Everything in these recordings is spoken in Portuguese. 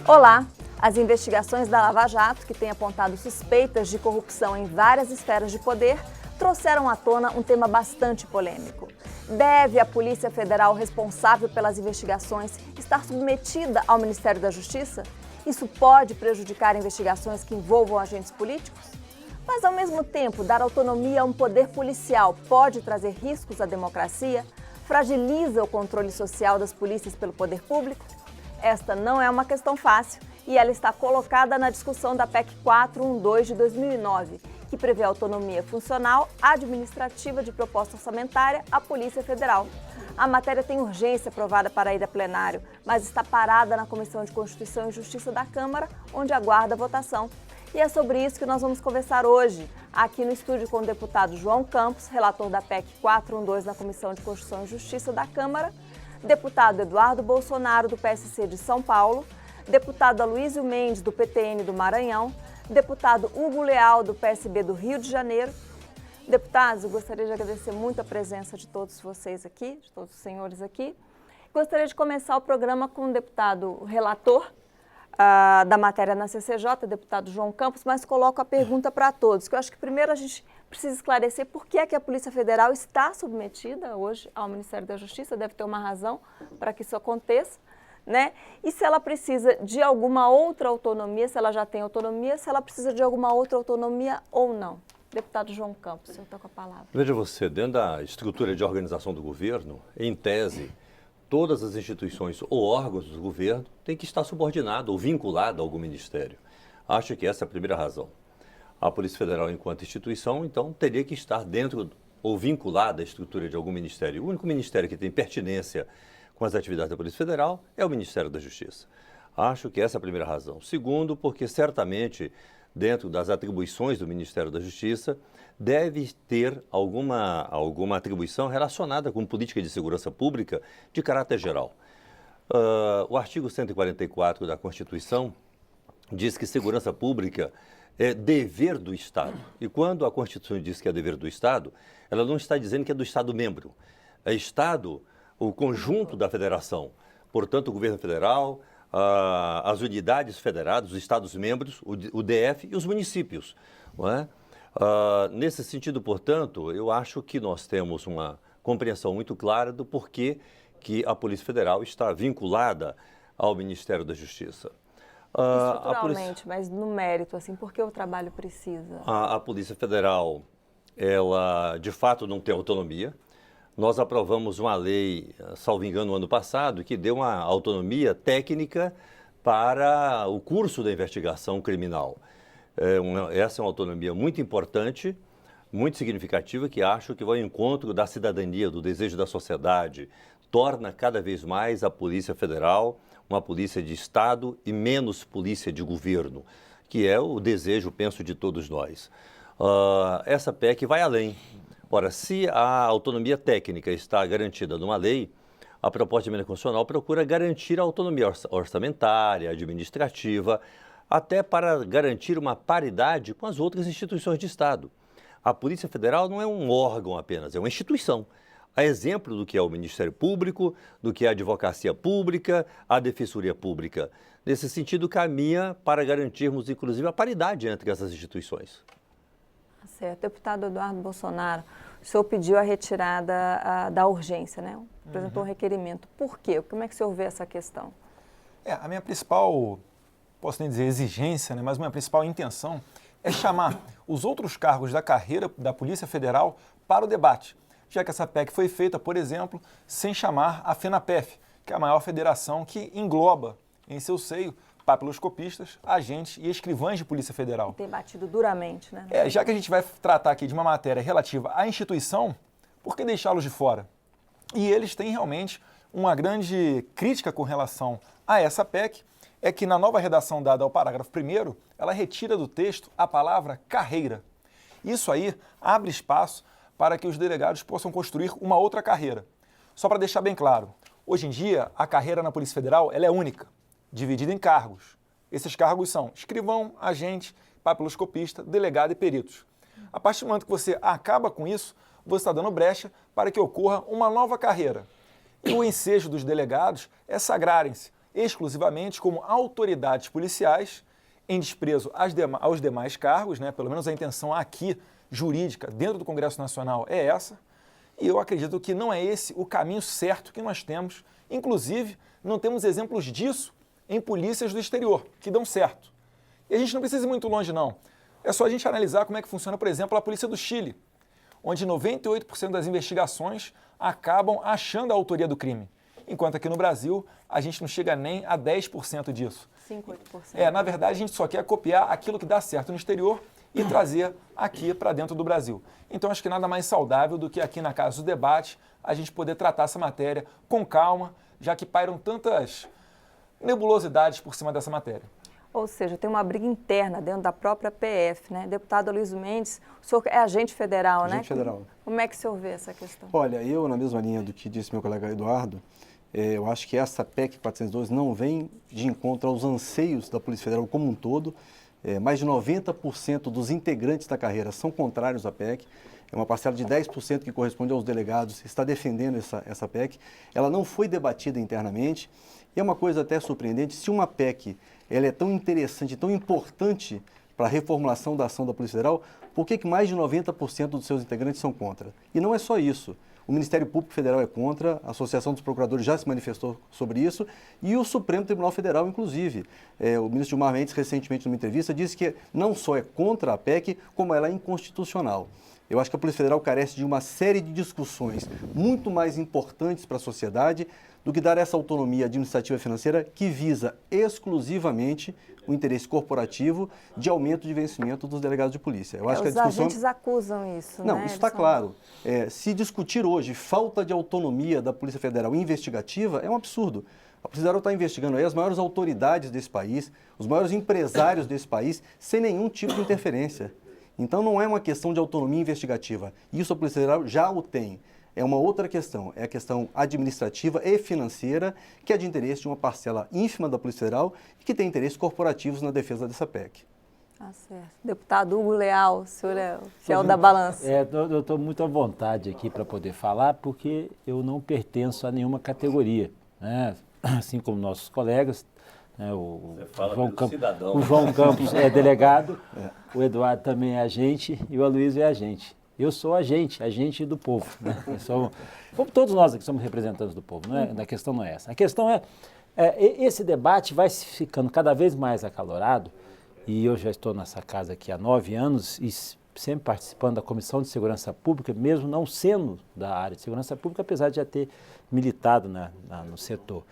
Olá! As investigações da Lava Jato, que têm apontado suspeitas de corrupção em várias esferas de poder, trouxeram à tona um tema bastante polêmico. Deve a Polícia Federal responsável pelas investigações estar submetida ao Ministério da Justiça? Isso pode prejudicar investigações que envolvam agentes políticos? Mas, ao mesmo tempo, dar autonomia a um poder policial pode trazer riscos à democracia? Fragiliza o controle social das polícias pelo poder público? Esta não é uma questão fácil e ela está colocada na discussão da PEC 412 de 2009, que prevê autonomia funcional administrativa de proposta orçamentária à Polícia Federal. A matéria tem urgência aprovada para ir a plenário, mas está parada na Comissão de Constituição e Justiça da Câmara, onde aguarda a votação. E é sobre isso que nós vamos conversar hoje, aqui no estúdio com o deputado João Campos, relator da PEC 412 na Comissão de Constituição e Justiça da Câmara, deputado Eduardo Bolsonaro, do PSC de São Paulo, deputado Aloysio Mendes, do PTN do Maranhão, deputado Hugo Leal, do PSB do Rio de Janeiro. Deputados, eu gostaria de agradecer muito a presença de todos vocês aqui, de todos os senhores aqui. Gostaria de começar o programa com o deputado relator da matéria na CCJ, deputado João Campos, mas coloco a pergunta para todos, que eu acho que primeiro a gente precisa esclarecer por que é que a Polícia Federal está submetida hoje ao Ministério da Justiça, deve ter uma razão para que isso aconteça, né? E se ela precisa de alguma outra autonomia, se ela já tem autonomia, se ela precisa de alguma outra autonomia ou não. Deputado João Campos, o senhor está com a palavra. Veja você, dentro da estrutura de organização do governo, em tese, todas as instituições ou órgãos do governo têm que estar subordinados ou vinculados a algum ministério. Acho que essa é a primeira razão. A Polícia Federal, enquanto instituição, então, teria que estar dentro ou vinculada à estrutura de algum ministério. O único ministério que tem pertinência com as atividades da Polícia Federal é o Ministério da Justiça. Acho que essa é a primeira razão. Segundo, porque certamente, dentro das atribuições do Ministério da Justiça, deve ter alguma atribuição relacionada com política de segurança pública de caráter geral. O artigo 144 da Constituição diz que segurança pública é dever do Estado. E quando a Constituição diz que é dever do Estado, ela não está dizendo que é do Estado-membro. É Estado, o conjunto da federação. Portanto, o governo federal, as unidades federadas, os Estados-membros, o DF e os municípios. Não é? Nesse sentido, portanto, eu acho que nós temos uma compreensão muito clara do porquê que a Polícia Federal está vinculada ao Ministério da Justiça. Estruturalmente, mas no mérito, assim, por que o trabalho precisa? A Polícia Federal, ela de fato não tem autonomia. Nós aprovamos uma lei, salvo engano, no ano passado, que deu uma autonomia técnica para o curso da investigação criminal. Essa é uma autonomia muito importante, muito significativa, que acho que vai ao encontro da cidadania, do desejo da sociedade, torna cada vez mais a Polícia Federal uma polícia de Estado e menos polícia de governo, que é o desejo, penso, de todos nós. Essa PEC vai além. Ora, se a autonomia técnica está garantida numa lei, a proposta de emenda constitucional procura garantir a autonomia orçamentária, administrativa, até para garantir uma paridade com as outras instituições de Estado. A Polícia Federal não é um órgão apenas, é uma instituição. A exemplo do que é o Ministério Público, do que é a Advocacia Pública, a Defensoria Pública. Nesse sentido, caminha para garantirmos, inclusive, a paridade entre essas instituições. Certo. Deputado Eduardo Bolsonaro, o senhor pediu a retirada da urgência, né? Apresentou um requerimento. Por quê? Como é que o senhor vê essa questão? A minha principal, posso nem dizer exigência, né, mas minha principal intenção é chamar os outros cargos da carreira da Polícia Federal para o debate, já que essa PEC foi feita, por exemplo, sem chamar a FENAPEF, que é a maior federação que engloba em seu seio papiloscopistas, agentes e escrivães de Polícia Federal. Tem batido duramente, né? Já que a gente vai tratar aqui de uma matéria relativa à instituição, por que deixá-los de fora? E eles têm realmente uma grande crítica com relação a essa PEC, é que na nova redação dada ao parágrafo 1º, ela retira do texto a palavra carreira. Isso aí abre espaço para que os delegados possam construir uma outra carreira. Só para deixar bem claro, hoje em dia a carreira na Polícia Federal ela é única, dividida em cargos. Esses cargos são escrivão, agente, papiloscopista, delegado e peritos. A partir do momento que você acaba com isso, você está dando brecha para que ocorra uma nova carreira. E o ensejo dos delegados é sagrarem-se exclusivamente como autoridades policiais, em desprezo aos demais cargos, né? Pelo menos a intenção aqui, jurídica, dentro do Congresso Nacional, é essa. E eu acredito que não é esse o caminho certo que nós temos. Inclusive, não temos exemplos disso em polícias do exterior, que dão certo. E a gente não precisa ir muito longe, não. É só a gente analisar como é que funciona, por exemplo, a polícia do Chile, onde 98% das investigações acabam achando a autoria do crime. Enquanto aqui no Brasil, a gente não chega nem a 10% disso. 5, 8%. Na verdade, a gente só quer copiar aquilo que dá certo no exterior e trazer aqui para dentro do Brasil. Então, acho que nada mais saudável do que aqui na Casa do Debate a gente poder tratar essa matéria com calma, já que pairam tantas nebulosidades por cima dessa matéria. Ou seja, tem uma briga interna dentro da própria PF, né? Deputado Aloysio Mendes, o senhor é agente federal, né? Agente federal. Como é que o senhor vê essa questão? Olha, eu, na mesma linha do que disse meu colega Eduardo, eu acho que essa PEC 412 não vem de encontro aos anseios da Polícia Federal como um todo. Mais de 90% dos integrantes da carreira são contrários à PEC. É uma parcela de 10% que corresponde aos delegados, está defendendo essa PEC. Ela não foi debatida internamente. E é uma coisa até surpreendente, se uma PEC ela é tão interessante, tão importante para a reformulação da ação da Polícia Federal, por que mais de 90% dos seus integrantes são contra? E não é só isso. O Ministério Público Federal é contra, a Associação dos Procuradores já se manifestou sobre isso e o Supremo Tribunal Federal, inclusive. O ministro Gilmar Mendes, recentemente, numa entrevista, disse que não só é contra a PEC, como ela é inconstitucional. Eu acho que a Polícia Federal carece de uma série de discussões muito mais importantes para a sociedade do que dar essa autonomia administrativa e financeira que visa exclusivamente o interesse corporativo de aumento de vencimento dos delegados de polícia. Eu acho que a discussão... Os agentes acusam isso, Não, né? isso está claro. Se discutir hoje falta de autonomia da Polícia Federal investigativa é um absurdo. A Polícia Federal está investigando aí as maiores autoridades desse país, os maiores empresários desse país, sem nenhum tipo de interferência. Então não é uma questão de autonomia investigativa. Isso a Polícia Federal já o tem. É uma outra questão, é a questão administrativa e financeira, que é de interesse de uma parcela ínfima da Polícia Federal e que tem interesses corporativos na defesa dessa PEC. Tá certo. Deputado Hugo Leal, o senhor é o fiel da balança. Eu estou muito à vontade aqui para poder falar, porque eu não pertenço a nenhuma categoria, né? Assim como nossos colegas. O João Campos é delegado, o Eduardo também é agente e o Aloysio é agente. Eu sou agente do povo, né? Como todos nós aqui somos representantes do povo, não é? A questão não é essa. A questão esse debate vai ficando cada vez mais acalorado, e eu já estou nessa casa aqui há 9 anos e sempre participando da Comissão de Segurança Pública, mesmo não sendo da área de segurança pública, apesar de já ter militado no setor.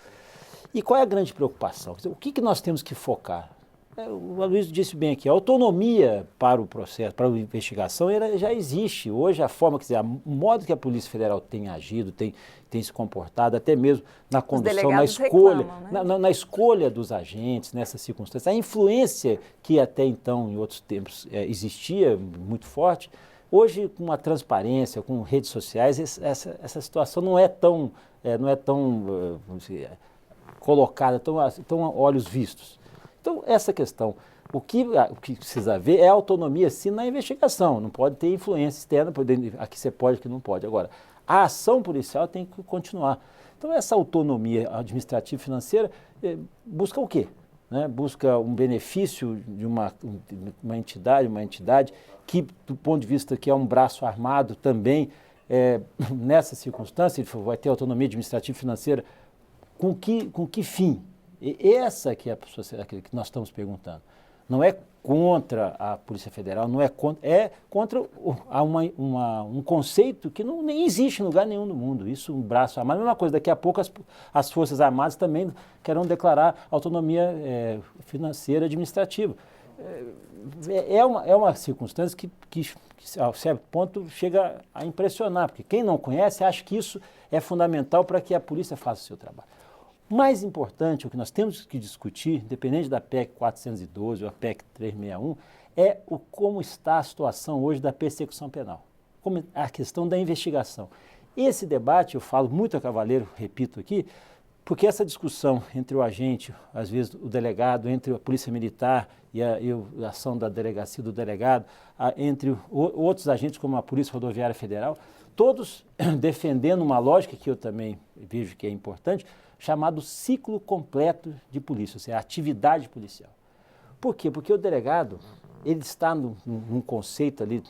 E qual é a grande preocupação? Quer dizer, o que nós temos que focar? O Aloysio disse bem aqui, a autonomia para o processo, para a investigação, ela já existe. Hoje a forma, quer dizer, o modo que a Polícia Federal tem agido, tem se comportado, até mesmo na condução, na escolha, reclamam, né? na escolha dos agentes, nessas circunstâncias, a influência que até então, em outros tempos, existia muito forte, hoje com a transparência, com redes sociais, essa situação não é tão vamos dizer, colocada, tão a olhos vistos. Então, essa questão, o que precisa ver é a autonomia, sim, na investigação. Não pode ter influência externa, aqui você pode, aqui não pode. Agora, a ação policial tem que continuar. Então, essa autonomia administrativa e financeira busca o quê? Né? Busca um benefício de uma entidade que, do ponto de vista que é um braço armado também, nessa circunstância, ele vai ter autonomia administrativa e financeira, com que fim? E essa que é a sociedade que nós estamos perguntando. Não é contra a Polícia Federal, não é contra um conceito que nem existe em lugar nenhum do mundo. Isso, um braço armado, a mesma coisa. Daqui a pouco as Forças Armadas também querem declarar autonomia financeira administrativa. É uma circunstância que, a certo ponto, chega a impressionar, porque quem não conhece acha que isso é fundamental para que a polícia faça o seu trabalho. Mais importante, o que nós temos que discutir, independente da PEC 412 ou a PEC 361, é como está a situação hoje da persecução penal, como a questão da investigação. Esse debate, eu falo muito a cavaleiro, repito aqui, porque essa discussão entre o agente, às vezes o delegado, entre a Polícia Militar e a ação da delegacia do delegado, entre outros agentes como a Polícia Rodoviária Federal, todos defendendo uma lógica que eu também vejo que é importante, chamado ciclo completo de polícia, ou seja, atividade policial. Por quê? Porque o delegado, ele está num conceito ali,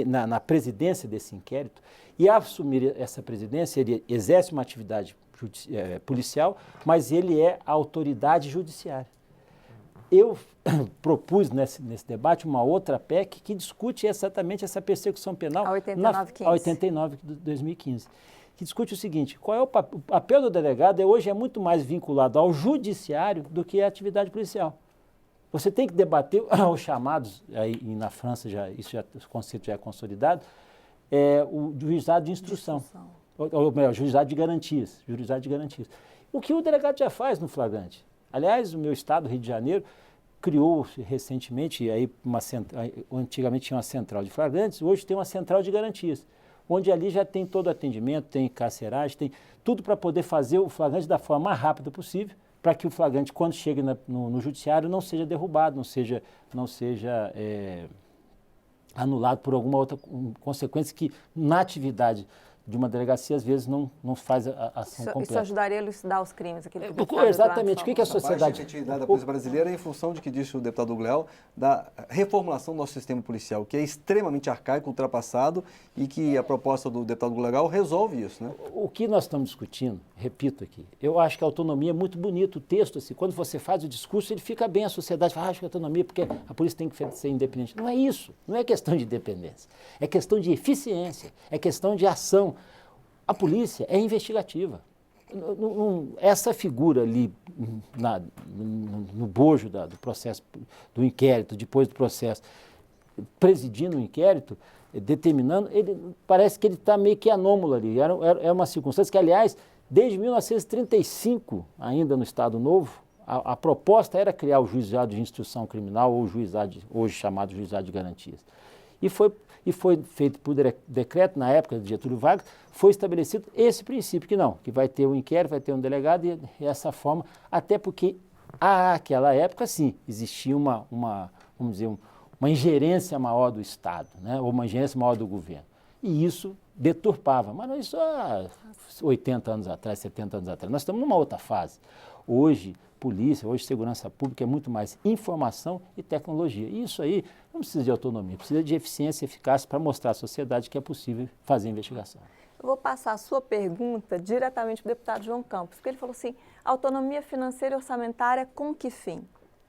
na presidência desse inquérito, e ao assumir essa presidência, ele exerce uma atividade policial, mas ele é a autoridade judiciária. Eu propus nesse debate uma outra PEC que discute exatamente essa persecução penal. A 8915. A 89 de 2015. Que discute o seguinte: qual é o papel do delegado hoje é muito mais vinculado ao judiciário do que à atividade policial. Você tem que debater os chamados, aí na França esse conceito já é consolidado, o juizado de instrução. Ou melhor, juizado de garantias. O que o delegado já faz no flagrante. Aliás, o meu estado, Rio de Janeiro, criou recentemente, antigamente tinha uma central de flagrantes, hoje tem uma central de garantias, onde ali já tem todo o atendimento, tem carceragem, tem tudo para poder fazer o flagrante da forma mais rápida possível, para que o flagrante, quando chegue no judiciário, não seja derrubado, não seja anulado por alguma outra consequência que, na atividade de uma delegacia, às vezes não faz a ação completa. Isso ajudaria a elucidar os crimes. Exatamente. O que é a sociedade? A baixa efetividade da polícia brasileira é em função de que disse o deputado Gléo, da reformulação do nosso sistema policial, que é extremamente arcaico, ultrapassado, e que a proposta do deputado Gléo resolve isso, né? O que nós estamos discutindo, repito aqui, eu acho que a autonomia é muito bonito, o texto, assim, quando você faz o discurso, ele fica bem, a sociedade fala, acho que a autonomia, porque a polícia tem que ser independente. Não é isso, não é questão de independência, é questão de eficiência, é questão de ação. A polícia é investigativa. Essa figura ali no bojo do processo, do inquérito, depois do processo, presidindo o inquérito, determinando, parece que ele está meio que anômalo ali. É uma circunstância que, aliás, desde 1935, ainda no Estado Novo, a proposta era criar o juizado de instrução criminal ou o juizado, hoje chamado juizado de garantias. E foi feito por decreto, na época de Getúlio Vargas, foi estabelecido esse princípio, que vai ter um inquérito, vai ter um delegado, e essa forma, até porque, àquela época, sim, existia uma ingerência maior do Estado, né, ou uma ingerência maior do governo. E isso deturpava, mas isso há 80 anos atrás, 70 anos atrás. Nós estamos numa outra fase. Hoje, polícia, hoje segurança pública é muito mais informação e tecnologia. E isso aí não precisa de autonomia, precisa de eficiência e eficácia para mostrar à sociedade que é possível fazer investigação. Eu vou passar a sua pergunta diretamente para o deputado João Campos, porque ele falou assim, autonomia financeira e orçamentária com que fim?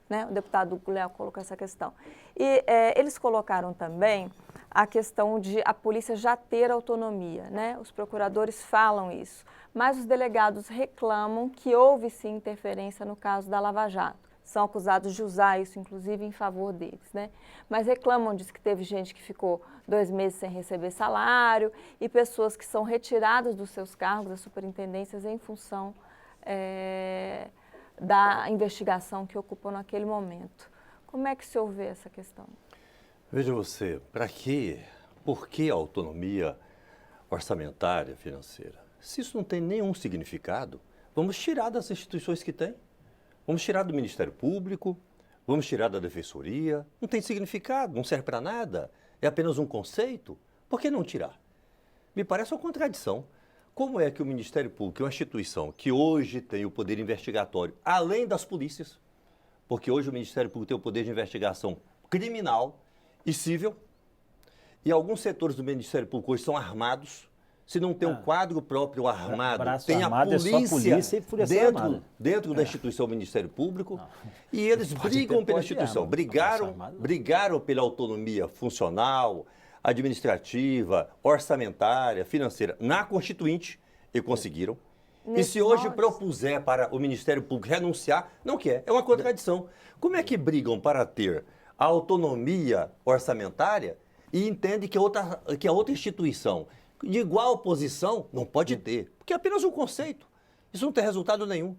Né? O deputado Léo colocou essa questão. E eles colocaram também a questão de a polícia já ter autonomia, né? Os procuradores falam isso, mas os delegados reclamam que houve sim interferência no caso da Lava Jato. São acusados de usar isso, inclusive, em favor deles, né? Mas reclamam, diz que teve gente que ficou 2 meses sem receber salário e pessoas que são retiradas dos seus cargos, das superintendências, em função da investigação que ocupou naquele momento. Como é que o senhor vê essa questão? Veja você, por que a autonomia orçamentária financeira? Se isso não tem nenhum significado, vamos tirar das instituições que tem. Vamos tirar do Ministério Público, vamos tirar da Defensoria. Não tem significado, não serve para nada. É apenas um conceito. Por que não tirar? Me parece uma contradição. Como é que o Ministério Público é uma instituição que hoje tem o poder investigatório, além das polícias, porque hoje o Ministério Público tem o poder de investigação criminal e civil, e alguns setores do Ministério Público hoje são armados. Se não tem um quadro próprio armado, tem a polícia dentro da instituição Ministério Público, e eles brigam pela instituição, brigaram pela autonomia funcional, administrativa, orçamentária, financeira, na Constituinte, e conseguiram. E se hoje propuser para o Ministério Público renunciar, não quer, é uma contradição. Como é que brigam para ter a autonomia orçamentária e entende que a outra instituição de igual posição não pode ter, porque é apenas um conceito. Isso não tem resultado nenhum.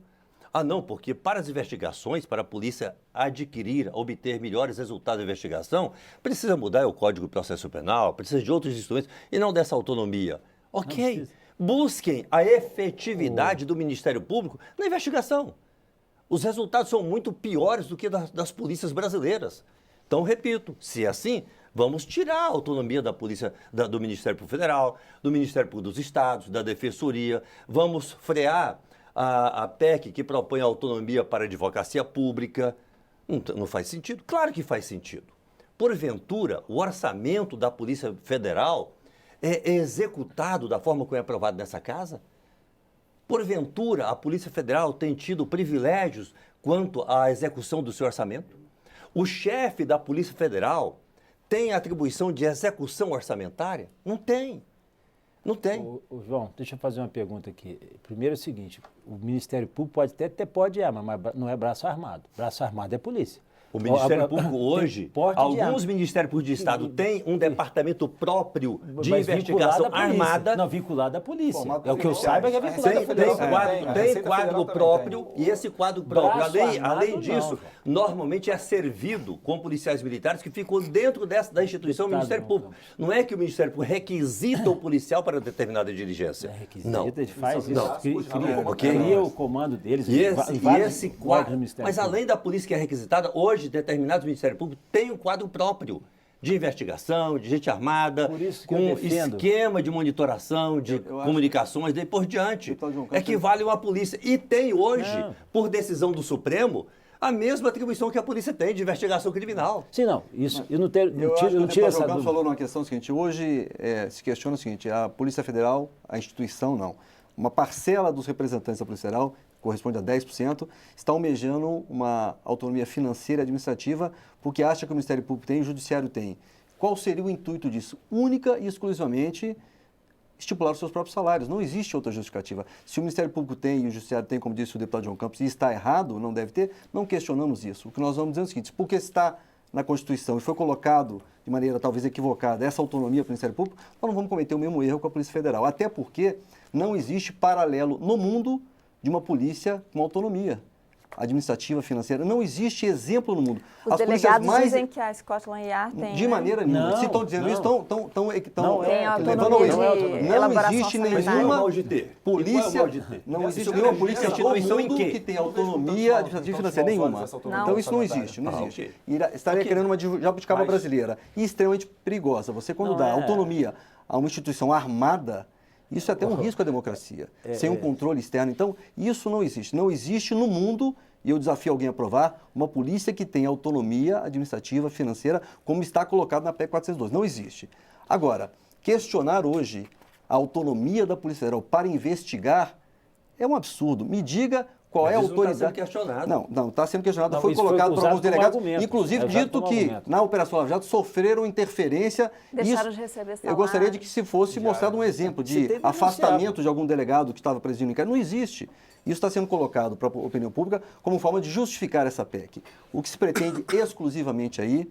Ah, não, porque para as investigações, para a polícia obter melhores resultados da investigação, precisa mudar o Código de Processo Penal, precisa de outros instrumentos e não dessa autonomia. Ok, busquem a efetividade do Ministério Público na investigação. Os resultados são muito piores do que das polícias brasileiras. Então, repito, se é assim, vamos tirar a autonomia da polícia, do Ministério Público Federal, do Ministério Público dos Estados, da Defensoria, vamos frear a PEC que propõe autonomia para a advocacia pública. Não faz sentido? Claro que faz sentido. Porventura, o orçamento da Polícia Federal é executado da forma como é aprovado nessa casa? Porventura, a Polícia Federal tem tido privilégios quanto à execução do seu orçamento? O chefe da Polícia Federal tem atribuição de execução orçamentária? Não tem. Não tem. João, deixa eu fazer uma pergunta aqui. Primeiro é o seguinte, o Ministério Público pode arma, mas não é braço armado. Braço armado é polícia. O Ministério Público hoje, alguns Ministérios Públicos de Estado têm um departamento próprio de investigação armada. Não, vinculado à polícia. É o que eu saiba que é vinculado à polícia. Tem quadro próprio e esse quadro próprio, além disso, normalmente é servido com policiais militares que ficam dentro da instituição do Ministério Público. Não é que o Ministério Público requisita o policial para determinada diligência. Não. Ele faz isso, cria o comando deles. E esse quadro, mas além da polícia que é requisitada, hoje determinados Ministérios Públicos têm um quadro próprio de investigação, de gente armada, com esquema de monitoração, de comunicações, daí por diante. Equivale a uma polícia. E tem hoje, por decisão do Supremo, a mesma atribuição que a polícia tem de investigação criminal. Sim, não. Isso, eu não tiro essa dúvida. Falou numa questão seguinte, hoje se questiona o seguinte, a Polícia Federal, a instituição não. Uma parcela dos representantes da Polícia Federal, corresponde a 10%, está almejando uma autonomia financeira e administrativa porque acha que o Ministério Público tem e o Judiciário tem. Qual seria o intuito disso? Única e exclusivamente estipular os seus próprios salários. Não existe outra justificativa. Se o Ministério Público tem e o Judiciário tem, como disse o deputado João Campos, e está errado, não deve ter, não questionamos isso. O que nós vamos dizer é o seguinte, porque está na Constituição e foi colocado de maneira talvez equivocada essa autonomia para o Ministério Público, nós não vamos cometer o mesmo erro com a Polícia Federal. Até porque não existe paralelo no mundo de uma polícia com autonomia administrativa, financeira. Não existe exemplo no mundo. Os delegados dizem que a Scotland Yard tem... De maneira nenhuma. Se estão dizendo isso, estão tem autonomia de elaboração existe nenhuma polícia... Não existe nenhuma polícia no mundo que tem autonomia administrativa e financeira. Nenhuma. Então isso não existe. Não existe. Estaria querendo uma jabuticaba brasileira. E extremamente perigosa. Você, quando dá autonomia a uma instituição armada, isso é até um risco à democracia, sem um controle externo. Então, isso não existe. Não existe no mundo, e eu desafio alguém a provar, uma polícia que tenha autonomia administrativa, financeira, como está colocado na PEC 402. Não existe. Agora, questionar hoje a autonomia da Polícia Federal para investigar é um absurdo. Me diga qual é a autoridade... Não está sendo questionado. Não está sendo questionado. Foi colocado por alguns delegados, inclusive dito que na Operação Lava Jato sofreram interferência. Deixaram de receber salário. Eu gostaria de que se fosse mostrado um exemplo de afastamento de algum delegado que estava presidindo o inquérito. Não existe. Isso está sendo colocado para a opinião pública como forma de justificar essa PEC. O que se pretende exclusivamente aí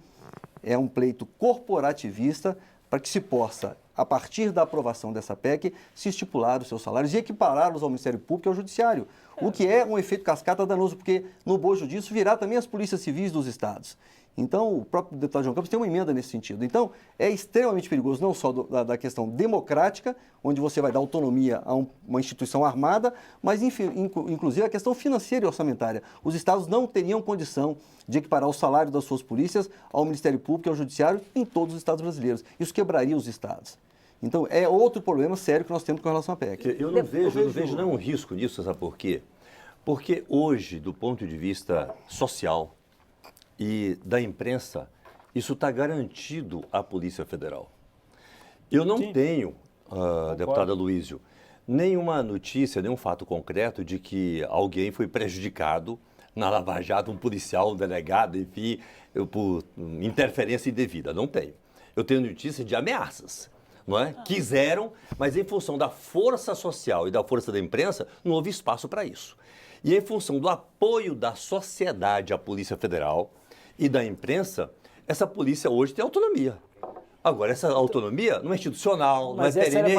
é um pleito corporativista para que se possa, a partir da aprovação dessa PEC, se estipular os seus salários e equipará-los ao Ministério Público e ao Judiciário. O que é um efeito cascata danoso, porque no bojo disso virá também as polícias civis dos estados. Então, o próprio deputado João Campos tem uma emenda nesse sentido. Então, é extremamente perigoso, não só da questão democrática, onde você vai dar autonomia a uma instituição armada, mas, inclusive, a questão financeira e orçamentária. Os estados não teriam condição de equiparar o salário das suas polícias ao Ministério Público e ao Judiciário em todos os estados brasileiros. Isso quebraria os estados. Então, é outro problema sério que nós temos com relação à PEC. Eu não vejo nenhum risco nisso, sabe por quê? Porque hoje, do ponto de vista social e da imprensa, isso está garantido à Polícia Federal. Eu não tenho, deputada Luísio, nenhuma notícia, nenhum fato concreto de que alguém foi prejudicado na Lava Jato, um policial, um delegado, enfim, por interferência indevida. Não tenho. Eu tenho notícia de ameaças. Não é? Quiseram, mas em função da força social e da força da imprensa, não houve espaço para isso. E em função do apoio da sociedade à Polícia Federal e da imprensa, essa polícia hoje tem autonomia. Agora, essa autonomia não é institucional, não é perene,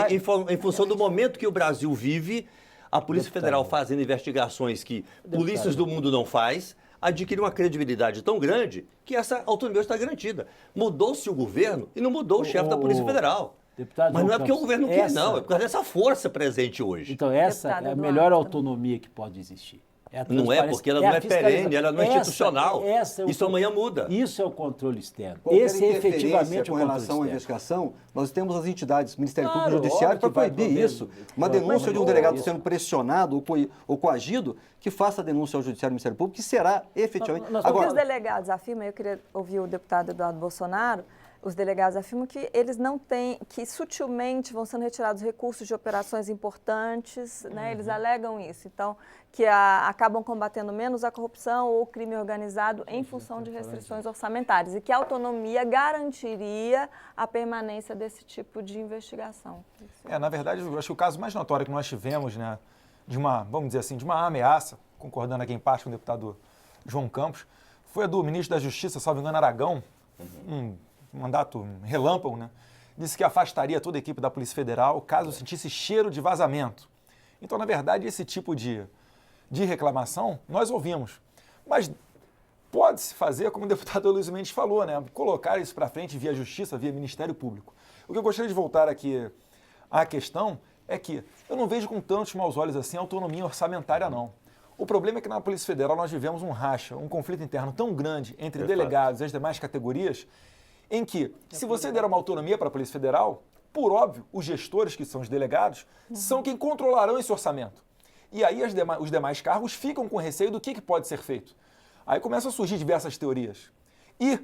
em função do momento que o Brasil vive, a Polícia Federal fazendo investigações que polícias do mundo não faz, adquire uma credibilidade tão grande que essa autonomia está garantida. Mudou-se o governo e não mudou o chefe da Polícia Federal. Mas não é porque o governo quer, não. É por causa dessa força presente hoje. Então, essa é a melhor autonomia que pode existir. a Não é, porque ela não é perene, ela não é institucional. Isso amanhã muda. Isso é o controle externo. Qualquer Esse é efetivamente com o controle relação à externo. investigação, nós temos as entidades, Ministério Claro, Público e Judiciário, óbvio para que vai proibir poder. isso. Uma denúncia de um delegado sendo pressionado ou coagido, que faça a denúncia ao Judiciário e Ministério Público, que será efetivamente... Agora, os delegados afirmam, eu queria ouvir o deputado Eduardo Bolsonaro, os delegados afirmam que eles não têm, que sutilmente vão sendo retirados recursos de operações importantes, né? Eles alegam isso. Então, que acabam combatendo menos a corrupção ou o crime organizado em função de restrições orçamentárias e que a autonomia garantiria a permanência desse tipo de investigação. Na verdade, eu acho que o caso mais notório que nós tivemos, né, de uma, vamos dizer assim, de uma ameaça, concordando aqui em parte com o deputado João Campos, foi a do ministro da Justiça, salvo engano, Aragão, um mandato relâmpago, né? Disse que afastaria toda a equipe da Polícia Federal caso sentisse cheiro de vazamento. Então, na verdade, esse tipo de reclamação nós ouvimos. Mas pode-se fazer, como o deputado Luiz Mendes falou, né? Colocar isso para frente via Justiça, via Ministério Público. O que eu gostaria de voltar aqui à questão é que eu não vejo com tantos maus olhos assim a autonomia orçamentária, não. O problema é que na Polícia Federal nós vivemos um racha, um conflito interno tão grande entre delegados e as demais categorias, em que, se você der uma autonomia para a Polícia Federal, por óbvio, os gestores, que são os delegados, são quem controlarão esse orçamento. E aí os demais cargos ficam com receio do que pode ser feito. Aí começam a surgir diversas teorias. E,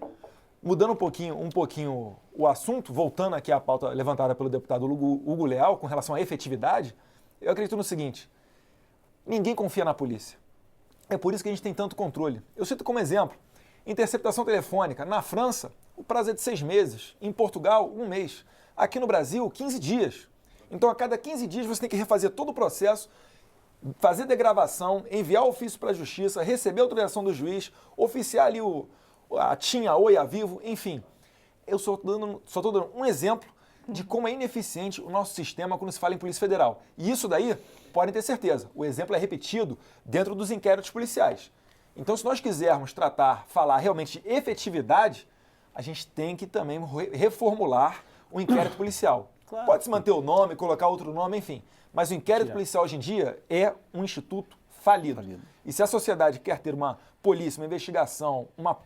mudando um pouquinho o assunto, voltando aqui à pauta levantada pelo deputado Hugo Leal com relação à efetividade, eu acredito no seguinte: ninguém confia na polícia. É por isso que a gente tem tanto controle. Eu cito como exemplo, interceptação telefônica. Na França, o prazo é de 6 meses. Em Portugal, 1 mês. Aqui no Brasil, 15 dias. Então, a cada 15 dias, você tem que refazer todo o processo, fazer degravação, enviar o ofício para a Justiça, receber a autorização do juiz, oficiar ali a TIM, a Oi, a Vivo, enfim. Eu só estou dando um exemplo de como é ineficiente o nosso sistema quando se fala em Polícia Federal. E isso daí, podem ter certeza, o exemplo é repetido dentro dos inquéritos policiais. Então, se nós quisermos falar realmente de efetividade, a gente tem que também reformular o inquérito policial. Claro. Pode-se manter o nome, colocar outro nome, enfim. Mas o inquérito policial hoje em dia é um instituto falido. E se a sociedade quer ter uma polícia, uma investigação, uma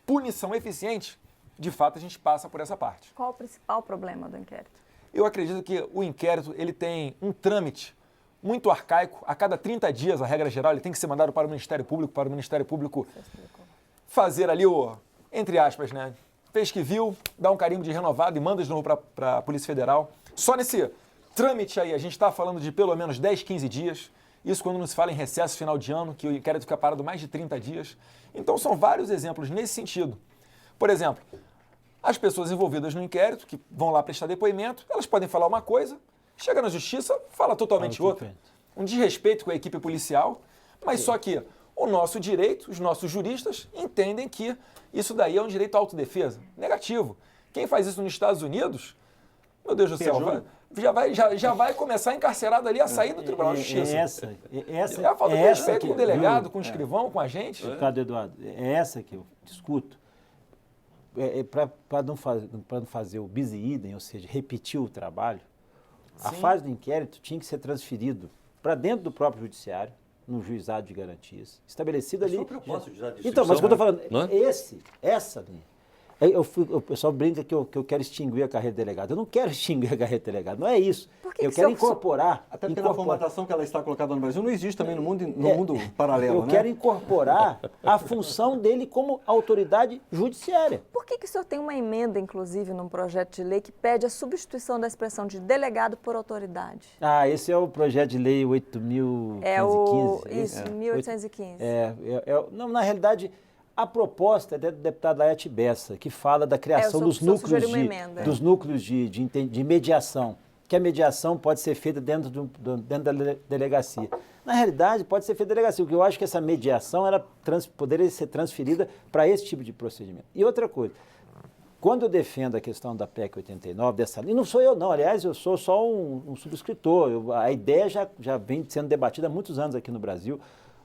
punição eficiente, de fato a gente passa por essa parte. Qual o principal problema do inquérito? Eu acredito que o inquérito ele tem um trâmite muito arcaico. A cada 30 dias, a regra geral, ele tem que ser mandado para o Ministério Público fazer ali entre aspas, né? Fez que viu, dá um carimbo de renovado e manda de novo para a Polícia Federal. Só nesse trâmite aí, a gente está falando de pelo menos 10, 15 dias. Isso quando não se fala em recesso final de ano, que o inquérito fica parado mais de 30 dias. Então, são vários exemplos nesse sentido. Por exemplo, as pessoas envolvidas no inquérito, que vão lá prestar depoimento, elas podem falar uma coisa, chega na Justiça, fala totalmente outra. Um desrespeito com a equipe policial, mas só que o nosso direito, os nossos juristas, entendem que isso daí é um direito à autodefesa. Negativo. Quem faz isso nos Estados Unidos, meu Deus do céu, já vai começar encarcerado ali a sair do Tribunal de Justiça. É a falta de respeito com o delegado, com o escrivão, com a gente. Deputado Eduardo, é essa que eu discuto. Para não fazer o bis e idem, ou seja, repetir o trabalho, a fase do inquérito tinha que ser transferido para dentro do próprio judiciário, no juizado de garantias, estabelecido ali. Então, mas o que eu estou falando, essa linha. O pessoal brinca que eu quero extinguir a carreira de delegado. Eu não quero extinguir a carreira de delegado, não é isso. Eu quero incorporar. Até porque na formatação que ela está colocada no Brasil não existe também no mundo paralelo, né? Eu quero incorporar a função dele como autoridade judiciária. Por que o senhor tem uma emenda, inclusive, num projeto de lei que pede a substituição da expressão de delegado por autoridade? Esse é o projeto de lei 8.515. Isso, 1815. Não, na realidade, a proposta é do deputado Laerte Bessa, que fala da criação dos núcleos de mediação, que a mediação pode ser feita dentro da delegacia. Na realidade, pode ser feita da delegacia, porque eu acho que essa mediação poderia ser transferida para esse tipo de procedimento. E outra coisa, quando eu defendo a questão da PEC 89, e não sou eu não, aliás, eu sou só um subscritor, a ideia já vem sendo debatida há muitos anos aqui no Brasil.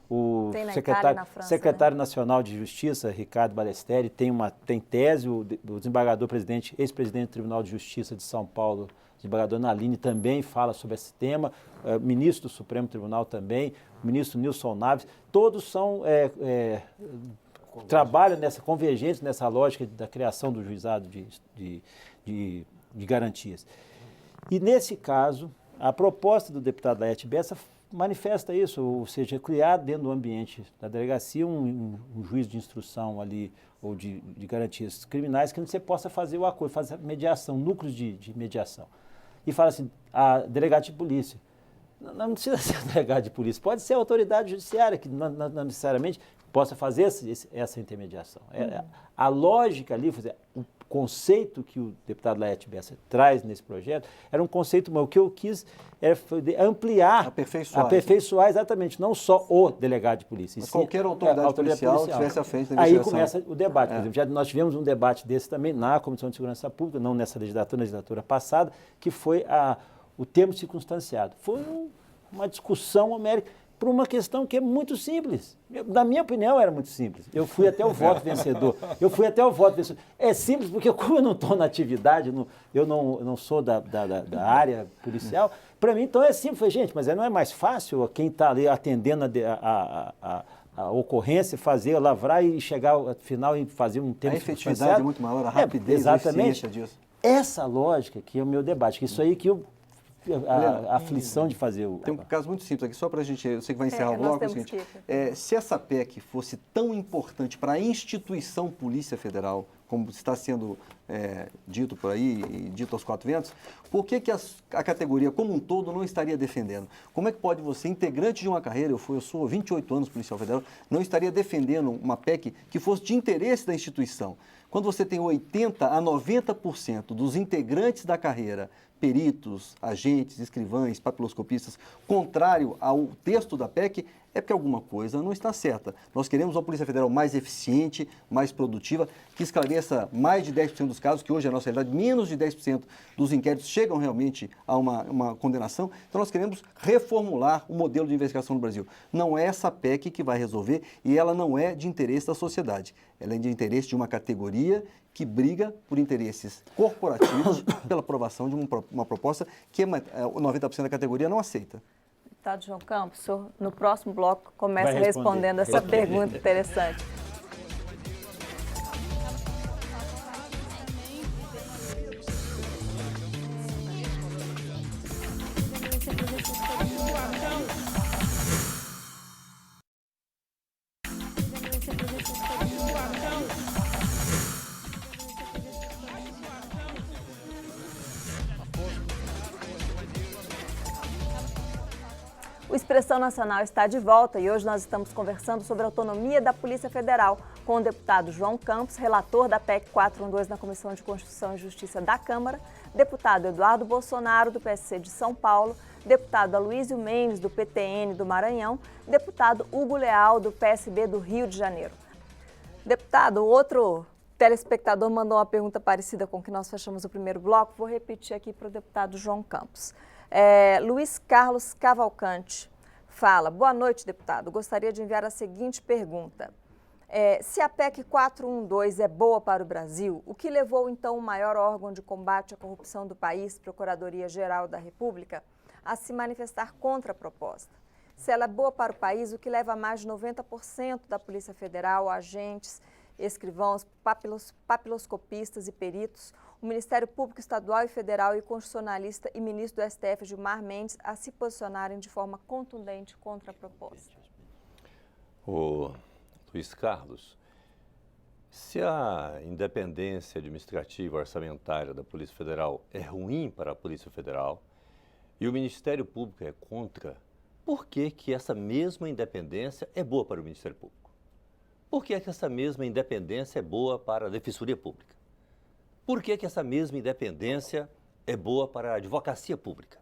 O Tem na Itália e na França, secretário nacional de Justiça, Ricardo Ballesteri, tem tese, o desembargador-presidente, ex-presidente do Tribunal de Justiça de São Paulo, desembargador Nalini, também fala sobre esse tema, ministro do Supremo Tribunal também, o ministro Nilson Naves, todos são trabalham nessa convergência, nessa lógica da criação do juizado de garantias. E, nesse caso, a proposta do deputado Laerte Bessa manifesta isso, ou seja, criar dentro do ambiente da delegacia um juiz de instrução ali, ou de garantias criminais, que você possa fazer o acordo, fazer mediação, núcleos de mediação. E fala assim, a delegado de polícia. Não precisa ser delegado de polícia, pode ser a autoridade judiciária, que não necessariamente possa fazer essa intermediação. A lógica ali, o conceito que o deputado Laerte Bessa traz nesse projeto era um conceito, mas o que eu quis era ampliar, aperfeiçoar exatamente, não só o delegado de polícia. Mas qualquer autoridade policial tivesse à frente da investigação. Aí começa o debate. Por exemplo, nós tivemos um debate desse também na Comissão de Segurança Pública, não nessa legislatura, na legislatura passada, que foi o termo circunstanciado. Foi uma discussão homérica por uma questão que é muito simples. Na minha opinião, era muito simples. Eu fui até o voto vencedor. É simples porque, como eu não estou na atividade, eu não sou da área policial, para mim, então, é simples. Falei, gente, mas não é mais fácil quem está ali atendendo a ocorrência, lavrar e chegar ao final e fazer um tempo circunstanciado. A efetividade é muito maior, a rapidez, a eficiência disso. Essa lógica que é o meu debate, que isso aí que a aflição de fazer Tem um caso muito simples aqui, só para a gente, eu sei que vai encerrar o bloco, é o seguinte, se essa PEC fosse tão importante para a instituição Polícia Federal, como está sendo dito por aí, e dito aos quatro ventos, por que a categoria como um todo não estaria defendendo? Como é que pode você, integrante de uma carreira, eu sou 28 anos policial federal, não estaria defendendo uma PEC que fosse de interesse da instituição? Quando você tem 80% a 90% dos integrantes da carreira, peritos, agentes, escrivães, papiloscopistas, contrário ao texto da PEC, é porque alguma coisa não está certa. Nós queremos uma Polícia Federal mais eficiente, mais produtiva, que esclareça mais de 10% dos casos, que hoje é a nossa realidade, menos de 10% dos inquéritos chegam realmente a uma condenação. Então nós queremos reformular o modelo de investigação no Brasil. Não é essa PEC que vai resolver e ela não é de interesse da sociedade. Ela é de interesse de uma categoria que briga por interesses corporativos pela aprovação de uma proposta que 90% da categoria não aceita. Deputado João Campos, o senhor, no próximo bloco, começa respondendo essa pergunta interessante. O Expressão Nacional está de volta e hoje nós estamos conversando sobre a autonomia da Polícia Federal com o deputado João Campos, relator da PEC 412 na Comissão de Constituição e Justiça da Câmara, deputado Eduardo Bolsonaro, do PSC de São Paulo, deputado Aloysio Mendes, do PTN do Maranhão, deputado Hugo Leal, do PSB do Rio de Janeiro. Deputado, outro telespectador mandou uma pergunta parecida com que nós fechamos o primeiro bloco, vou repetir aqui para o deputado João Campos. Luiz Carlos Cavalcante fala: boa noite, deputado. Gostaria de enviar a seguinte pergunta. Se a PEC 412 é boa para o Brasil, o que levou então o maior órgão de combate à corrupção do país, Procuradoria-Geral da República, a se manifestar contra a proposta? Se ela é boa para o país, o que leva mais de 90% da Polícia Federal, agentes, escrivãos, papiloscopistas e peritos, o Ministério Público Estadual e Federal e constitucionalista e ministro do STF, Gilmar Mendes, a se posicionarem de forma contundente contra a proposta? Ô, Luiz Carlos, se a independência administrativa orçamentária da Polícia Federal é ruim para a Polícia Federal e o Ministério Público é contra, por que que essa mesma independência é boa para o Ministério Público? Por que que essa mesma independência é boa para a Defensoria Pública? Por que que essa mesma independência é boa para a Advocacia Pública?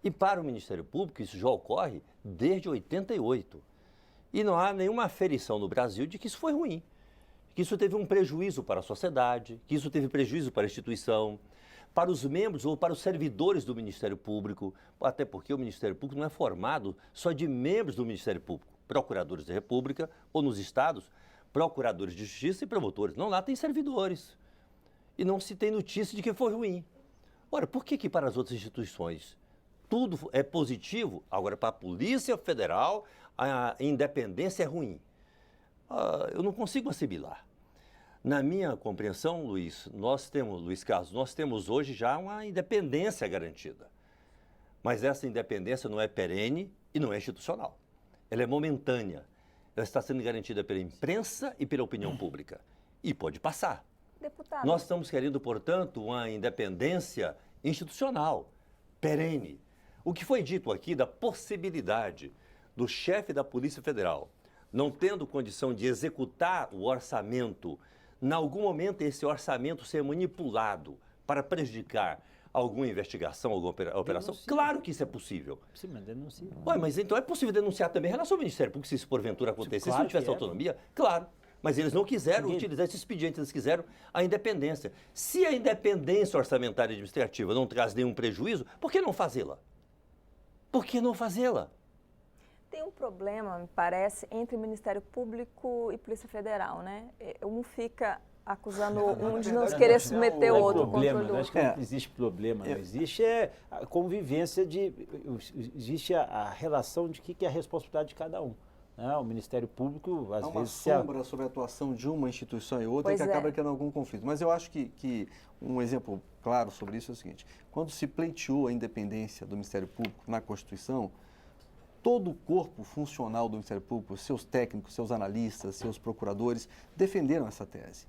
E para o Ministério Público isso já ocorre desde 88. E não há nenhuma aferição no Brasil de que isso foi ruim, que isso teve um prejuízo para a sociedade, que isso teve prejuízo para a instituição, para os membros ou para os servidores do Ministério Público, até porque o Ministério Público não é formado só de membros do Ministério Público. procuradores da República, ou nos estados, procuradores de justiça e promotores. Não, lá tem servidores. E não se tem notícia de que foi ruim. Ora, por que para as outras instituições tudo é positivo? Agora, para a Polícia Federal, a independência é ruim. Eu não consigo assimilar. Na minha compreensão, Luiz Carlos, nós temos hoje já uma independência garantida. Mas essa independência não é perene e não é institucional. Ela é momentânea. Ela está sendo garantida pela imprensa e pela opinião pública. E pode passar. Deputado. Nós estamos querendo, portanto, uma independência institucional, perene. O que foi dito aqui da possibilidade do chefe da Polícia Federal, não tendo condição de executar o orçamento, em algum momento esse orçamento ser manipulado para prejudicar alguma investigação, alguma operação, Denuncia. Claro que isso é possível. Sim, mas denuncia. Ué, mas então é possível denunciar também em relação ao Ministério Público, se isso porventura acontecesse, Claro se não tivesse que é. autonomia? Claro. Mas eles não quiseram utilizar esse expediente, eles quiseram a independência. Se a independência orçamentária e administrativa não traz nenhum prejuízo, por que não fazê-la? Por que não fazê-la? Tem um problema, me parece, entre Ministério Público e Polícia Federal, né? Um fica acusando um de não querer submeter o outro ao controle do Acho outro. que não existe problema, não existe a convivência existe a relação de que é a responsabilidade de cada um. Né? O Ministério Público, às Há uma vezes... sombra sobre a atuação de uma instituição e outra Pois que acaba é. criando algum conflito. Mas eu acho que um exemplo claro sobre isso é o seguinte: quando se pleiteou a independência do Ministério Público na Constituição, todo o corpo funcional do Ministério Público, seus técnicos, seus analistas, seus procuradores, defenderam essa tese.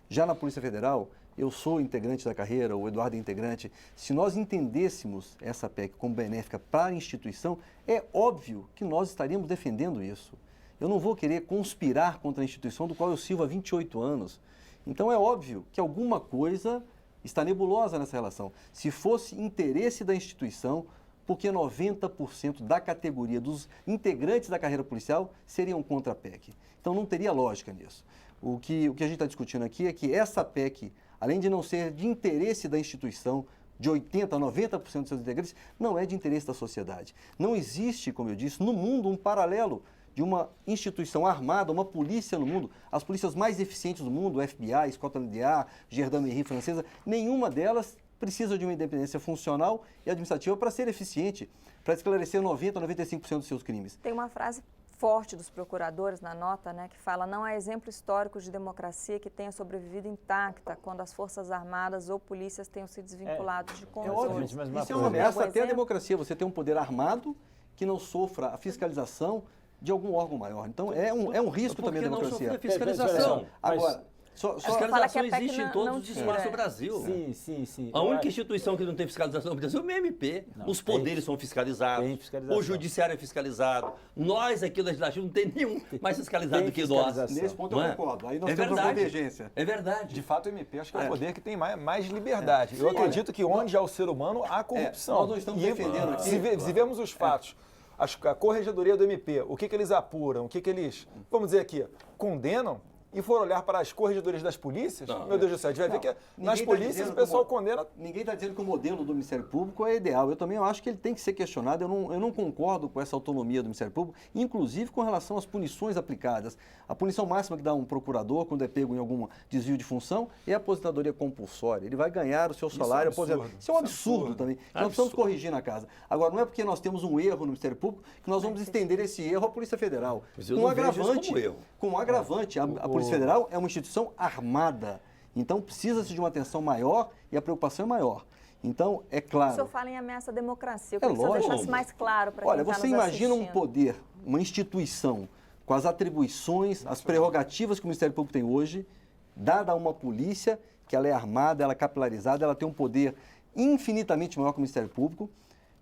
Já na Polícia Federal, eu sou integrante da carreira, o Eduardo é integrante. Se nós entendêssemos essa PEC como benéfica para a instituição, é óbvio que nós estaríamos defendendo isso. Eu não vou querer conspirar contra a instituição do qual eu sirvo há 28 anos. Então é óbvio que alguma coisa está nebulosa nessa relação. Se fosse interesse da instituição, porque 90% da categoria dos integrantes da carreira policial seriam contra a PEC. Então não teria lógica nisso. O que a gente está discutindo aqui é que essa PEC, além de não ser de interesse da instituição, de 80% a 90% dos seus integrantes, não é de interesse da sociedade. Não existe, como eu disse, no mundo um paralelo de uma instituição armada, uma polícia no mundo, as polícias mais eficientes do mundo, o FBI, Scotland Yard, Gendarmerie francesa, nenhuma delas precisa de uma independência funcional e administrativa para ser eficiente, para esclarecer 90% a 95% dos seus crimes. Tem uma frase forte dos procuradores na nota, né, que fala: não há exemplo histórico de democracia que tenha sobrevivido intacta quando as forças armadas ou polícias tenham se desvinculados de É controle. óbvio, Mas isso é uma ameaça até à democracia, você tem um poder armado que não sofra a fiscalização de algum órgão maior. Então é um risco também da democracia. Por que não sofrer fiscalização? Agora, Fala A que a fiscalização PEC existe em todos não os tira, espaços é. do Brasil. Sim. A única instituição que não tem fiscalização no Brasil é o MMP. Não, Os poderes são fiscalizados, tem fiscalização. o judiciário é fiscalizado. Nós aqui, o legislativo, não tem nenhum mais fiscalizado Tem do que nós. fiscalização. Nesse ponto Não eu é? concordo. Aí nós É temos uma verdade. convergência. É verdade. De fato, o MP acho que é o poder que tem mais liberdade. Eu acredito que onde há o ser humano, há corrupção. nós não estamos defendendo aqui- Se vemos os fatos, a corregedoria do MP, o que eles apuram, o que eles, vamos dizer aqui, condenam, e for olhar para as corregedorias das polícias, meu Deus do céu, a gente vai ver que nas Ninguém tá polícias dizendo o pessoal que condena. Ninguém está dizendo que o modelo do Ministério Público é ideal. Eu também acho que ele tem que ser questionado. Eu não concordo com essa autonomia do Ministério Público, inclusive com relação às punições aplicadas. A punição máxima que dá um procurador quando é pego em algum desvio de função é a aposentadoria compulsória. Ele vai ganhar o seu salário aposentado. Isso é um absurdo também. Nós precisamos corrigir na casa. Agora, não é porque nós temos um erro no Ministério Público que nós vamos estender esse erro à Polícia Federal. Mas eu Com um não vejo isso agravante. como erro. Com um agravante. A Polícia Federal é uma instituição armada. Então, precisa-se de uma atenção maior e a preocupação é maior. Então, é O claro... senhor fala em ameaça à democracia. Eu É queria que o senhor lógico. deixasse mais claro para quem Olha, está você nos imagina um assistindo. poder, uma instituição com as atribuições, as prerrogativas que o Ministério Público tem hoje, dada a uma polícia, que ela é armada, ela é capilarizada, ela tem um poder infinitamente maior que o Ministério Público.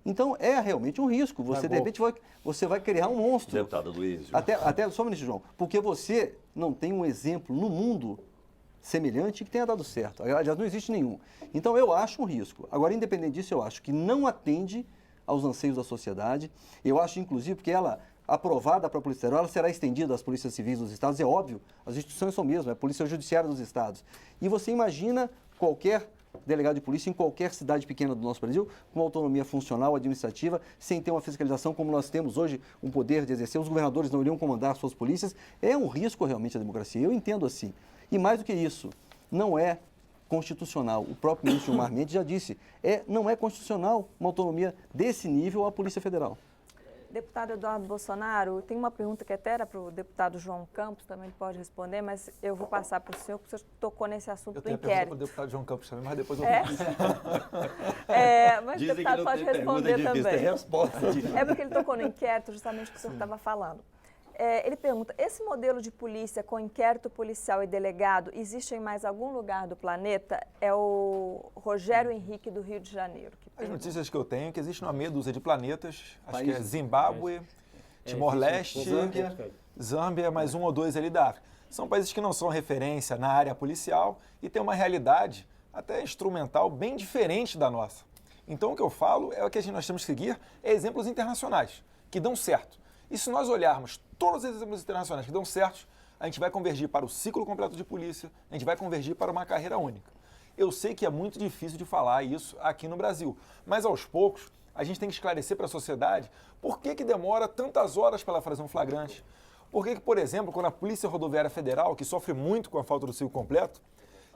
Então, é realmente um risco. Você, de repente, você vai criar um monstro. Deputado Luiz. Até só um minuto, João. Porque você não tem um exemplo no mundo semelhante que tenha dado certo. Aliás, não existe nenhum. Então, eu acho um risco. Agora, independente disso, eu acho que não atende aos anseios da sociedade. Eu acho, inclusive, que ela, aprovada para a Polícia Federal, ela será estendida às polícias civis dos estados. É óbvio, as instituições são mesmo, é a Polícia Judiciária dos estados. E você imagina qualquer delegado de polícia em qualquer cidade pequena do nosso Brasil, com autonomia funcional, administrativa, sem ter uma fiscalização como nós temos hoje, um poder de exercer. Os governadores não iriam comandar suas polícias. É um risco realmente à democracia. Eu entendo assim. E mais do que isso, não é constitucional. O próprio ministro Gilmar Mendes já disse, não é constitucional uma autonomia desse nível à Polícia Federal. Deputado Eduardo Bolsonaro, tem uma pergunta que até era para o deputado João Campos, também pode responder, mas eu vou passar para o senhor, porque o senhor tocou nesse assunto do inquérito. Eu tenho a pergunta para o deputado João Campos também, mas depois eu mas o deputado pode responder também. É porque ele tocou no inquérito, justamente o que o senhor estava falando. Ele pergunta, esse modelo de polícia com inquérito policial e delegado existe em mais algum lugar do planeta? É o Rogério Henrique, do Rio de Janeiro. As notícias que eu tenho é que existe uma meia dúzia de planetas, acho que é Zimbábue, Timor-Leste, Zâmbia, mais um ou dois ali da África. São países que não são referência na área policial e têm uma realidade até instrumental bem diferente da nossa. Então o que eu falo é que nós temos que seguir exemplos internacionais, que dão certo. E se nós olharmos todos os exemplos internacionais que dão certo, a gente vai convergir para o ciclo completo de polícia, a gente vai convergir para uma carreira única. Eu sei que é muito difícil de falar isso aqui no Brasil, mas aos poucos a gente tem que esclarecer para a sociedade por que demora tantas horas para ela fazer um flagrante. Por que, por exemplo, quando a Polícia Rodoviária Federal, que sofre muito com a falta do ciclo completo,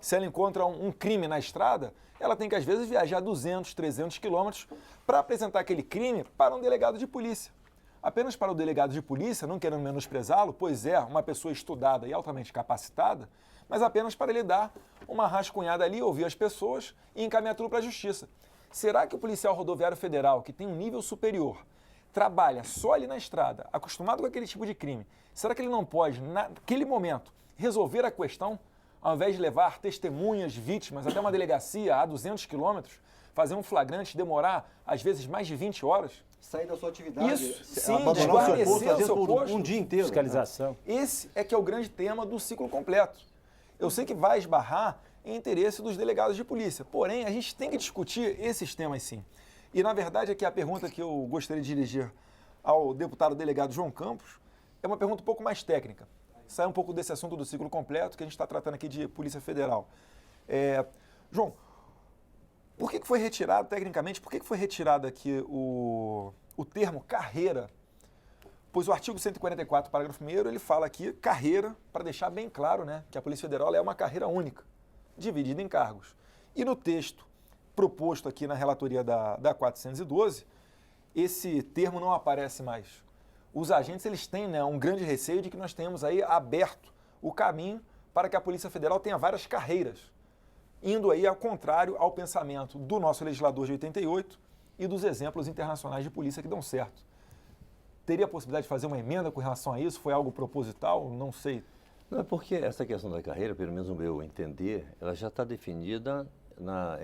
se ela encontra um crime na estrada, ela tem que às vezes viajar 200, 300 quilômetros para apresentar aquele crime para um delegado de polícia. Apenas para o delegado de polícia, não querendo menosprezá-lo, pois é uma pessoa estudada e altamente capacitada, mas apenas para ele dar uma rascunhada ali, ouvir as pessoas e encaminhar tudo para a justiça. Será que o policial rodoviário federal, que tem um nível superior, trabalha só ali na estrada, acostumado com aquele tipo de crime, será que ele não pode, naquele momento, resolver a questão, ao invés de levar testemunhas, vítimas, até uma delegacia a 200 quilômetros, fazer um flagrante, demorar, às vezes, mais de 20 horas? Sair da sua atividade, Isso, sim, abandonar o seu posto, às vezes seu posto, um dia inteiro. Fiscalização. Esse é que é o grande tema do ciclo completo. Eu sei que vai esbarrar em interesse dos delegados de polícia, porém, a gente tem que discutir esses temas sim. E, na verdade, aqui a pergunta que eu gostaria de dirigir ao deputado delegado João Campos é uma pergunta um pouco mais técnica. Sai um pouco desse assunto do ciclo completo que a gente está tratando aqui de Polícia Federal. João, por que foi retirado, tecnicamente, por que foi retirado aqui o termo carreira? Pois o artigo 144, parágrafo 1º, ele fala aqui carreira, para deixar bem claro, né, que a Polícia Federal é uma carreira única, dividida em cargos. E no texto proposto aqui na relatoria da 412, esse termo não aparece mais. Os agentes eles têm, né, um grande receio de que nós tenhamos aí aberto o caminho para que a Polícia Federal tenha várias carreiras, indo aí ao contrário ao pensamento do nosso legislador de 88 e dos exemplos internacionais de polícia que dão certo. Teria a possibilidade de fazer uma emenda com relação a isso? Foi algo proposital? Não sei. Não, é porque essa questão da carreira, pelo menos no meu entender, ela já está definida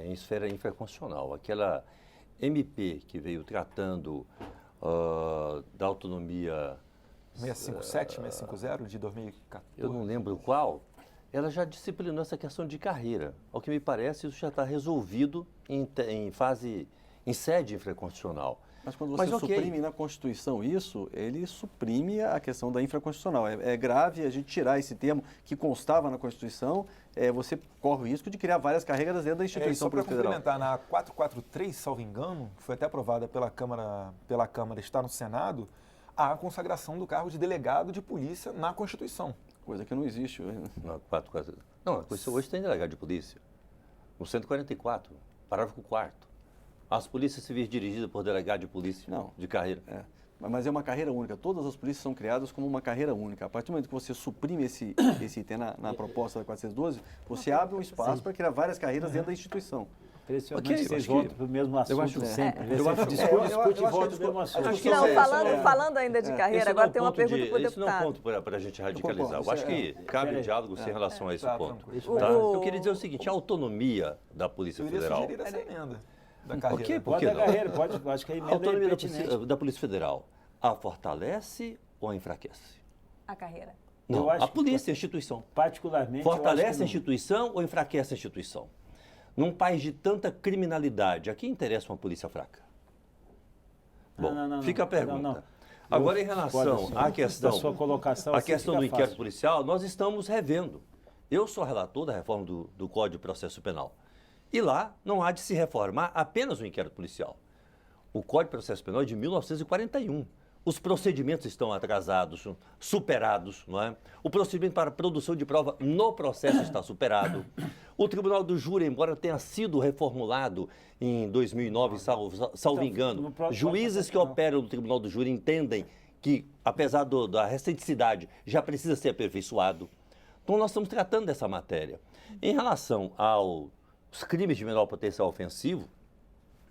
em esfera infraconstitucional. Aquela MP que veio tratando da autonomia... 657, 650 de 2014? Eu não lembro qual. Ela já disciplinou essa questão de carreira. Ao que me parece, isso já está resolvido em sede infraconstitucional. Mas quando você suprime na Constituição isso, ele suprime a questão da infraconstitucional. É grave a gente tirar esse termo que constava na Constituição, você corre o risco de criar várias carreiras dentro da instituição federal. Só para complementar, na 443, salvo engano, que foi até aprovada pela Câmara, está no Senado, há a consagração do cargo de delegado de polícia na Constituição. Coisa que não existe hoje. Não, a Constituição hoje tem delegado de polícia. No 144, parágrafo 4º. As polícias civis dirigidas por delegado de polícia de carreira. Mas é uma carreira única. Todas as polícias são criadas como uma carreira única. A partir do momento que você suprime esse item na proposta da 412, você abre um espaço para criar várias carreiras dentro da instituição. Impressionante, vocês voltam para o mesmo assunto sempre. Discute e volta para o mesmo assunto. Não, falando ainda de carreira, agora tem uma pergunta para o deputado. Isso não é um ponto para a gente radicalizar. Eu acho que cabe um diálogo em relação a esse ponto. Eu queria dizer o seguinte, a autonomia da Polícia Federal... Eu queria sugerir essa emenda da carreira. Por que não? Acho que a emenda a autonomia da Polícia Federal, a fortalece ou a enfraquece? A carreira. Não, a polícia, a instituição. Particularmente, fortalece a instituição ou enfraquece a instituição? Num país de tanta criminalidade, a quem interessa uma polícia fraca? Bom, fica a pergunta. Agora, em relação à questão, da sua colocação, a questão do inquérito policial, nós estamos revendo. Eu sou relator da reforma do Código de Processo Penal. E lá não há de se reformar apenas o inquérito policial. O Código de Processo Penal é de 1941. Os procedimentos estão atrasados, superados, não é? O procedimento para produção de prova no processo está superado. O Tribunal do Júri, embora tenha sido reformulado em 2009, salvo engano, juízes que operam no Tribunal do Júri entendem que, apesar da recenticidade, já precisa ser aperfeiçoado. Então, nós estamos tratando dessa matéria. Em relação aos crimes de menor potencial ofensivo,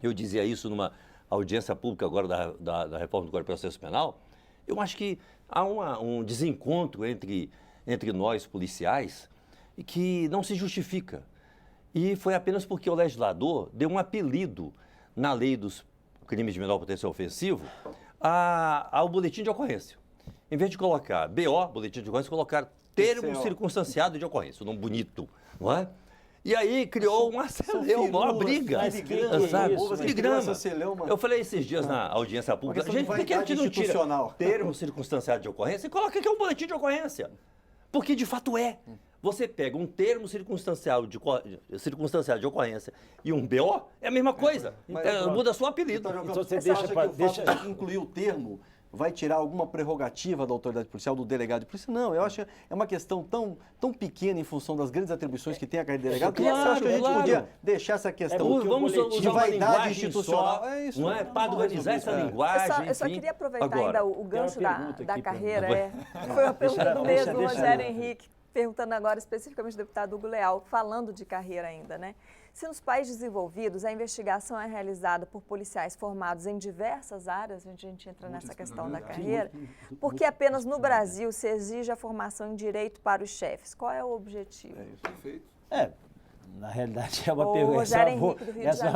eu dizia isso numa audiência pública agora da reforma do Código de Processo Penal, eu acho que há um desencontro entre nós, policiais, que não se justifica. E foi apenas porque o legislador deu um apelido na lei dos crimes de menor potencial ofensivo ao boletim de ocorrência. Em vez de colocar BO, boletim de ocorrência, colocar termo circunstanciado de ocorrência, um nome bonito, não é? E aí criou uma celeuma, uma briga. Eu falei esses dias na audiência pública, gente, por que a gente não tira termo circunstanciado de ocorrência e coloca aqui um boletim de ocorrência? Porque de fato é. Você pega um termo circunstanciado de ocorrência e um BO, é a mesma coisa. Muda só o apelido. Então você deixa de incluir o termo, vai tirar alguma prerrogativa da autoridade policial, do delegado de polícia? Não, eu acho que é uma questão tão pequena em função das grandes atribuições que tem a carreira de delegado, que eu acho que a gente podia deixar essa questão vamos de vaidade institucional. Só, é isso, não é? Padronizar essa linguagem. Eu só queria aproveitar ainda o gancho da carreira. Foi uma pergunta do mesmo, Rogério Henrique, perguntando agora especificamente do deputado Hugo Leal, falando de carreira ainda, né? Se nos países desenvolvidos a investigação é realizada por policiais formados em diversas áreas, a gente entra nessa questão da carreira, por que apenas no Brasil se exige a formação em direito para os chefes? Qual é o objetivo? É isso, perfeito. Na realidade é uma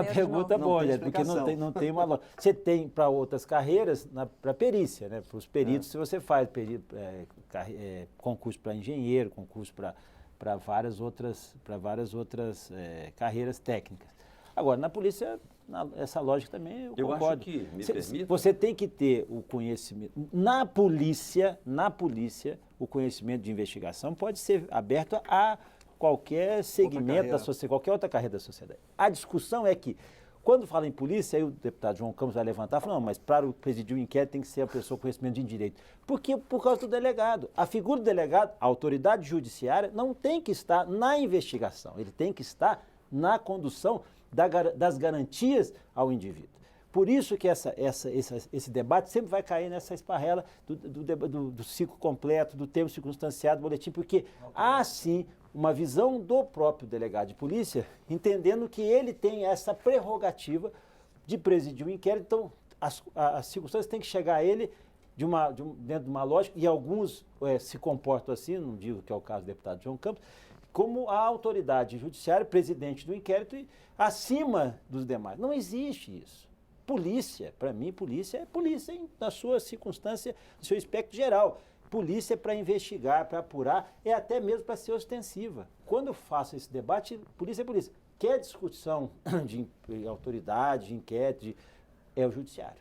pergunta boa, porque não tem uma lógica. Você tem para outras carreiras, para perícia, né? Para os peritos, se você faz concurso para engenheiro, concurso para várias outras carreiras técnicas. Agora, na polícia, essa lógica também eu concordo. Acho que, me permita... Você tem que ter o conhecimento. Na polícia, o conhecimento de investigação pode ser aberto a qualquer segmento da sociedade, qualquer outra carreira da sociedade. A discussão é que, quando fala em polícia, aí o deputado João Campos vai levantar e falar, não, mas para presidir o inquérito tem que ser a pessoa com conhecimento de direito. Por quê? Por causa do delegado. A figura do delegado, a autoridade judiciária, não tem que estar na investigação, ele tem que estar na condução das garantias ao indivíduo. Por isso que esse debate sempre vai cair nessa esparrela do ciclo completo, do termo circunstanciado, do boletim, porque há sim uma visão do próprio delegado de polícia, entendendo que ele tem essa prerrogativa de presidir o inquérito, então as circunstâncias têm que chegar a ele dentro de uma lógica, e alguns se comportam assim, não digo que é o caso do deputado João Campos, como a autoridade judiciária, presidente do inquérito, acima dos demais. Não existe isso. Polícia, para mim, polícia é polícia na sua circunstância, no seu espectro geral. Polícia é para investigar, para apurar, é até mesmo para ser ostensiva. Quando eu faço esse debate, polícia é polícia. Quer discussão de autoridade, de inquérito, é o judiciário.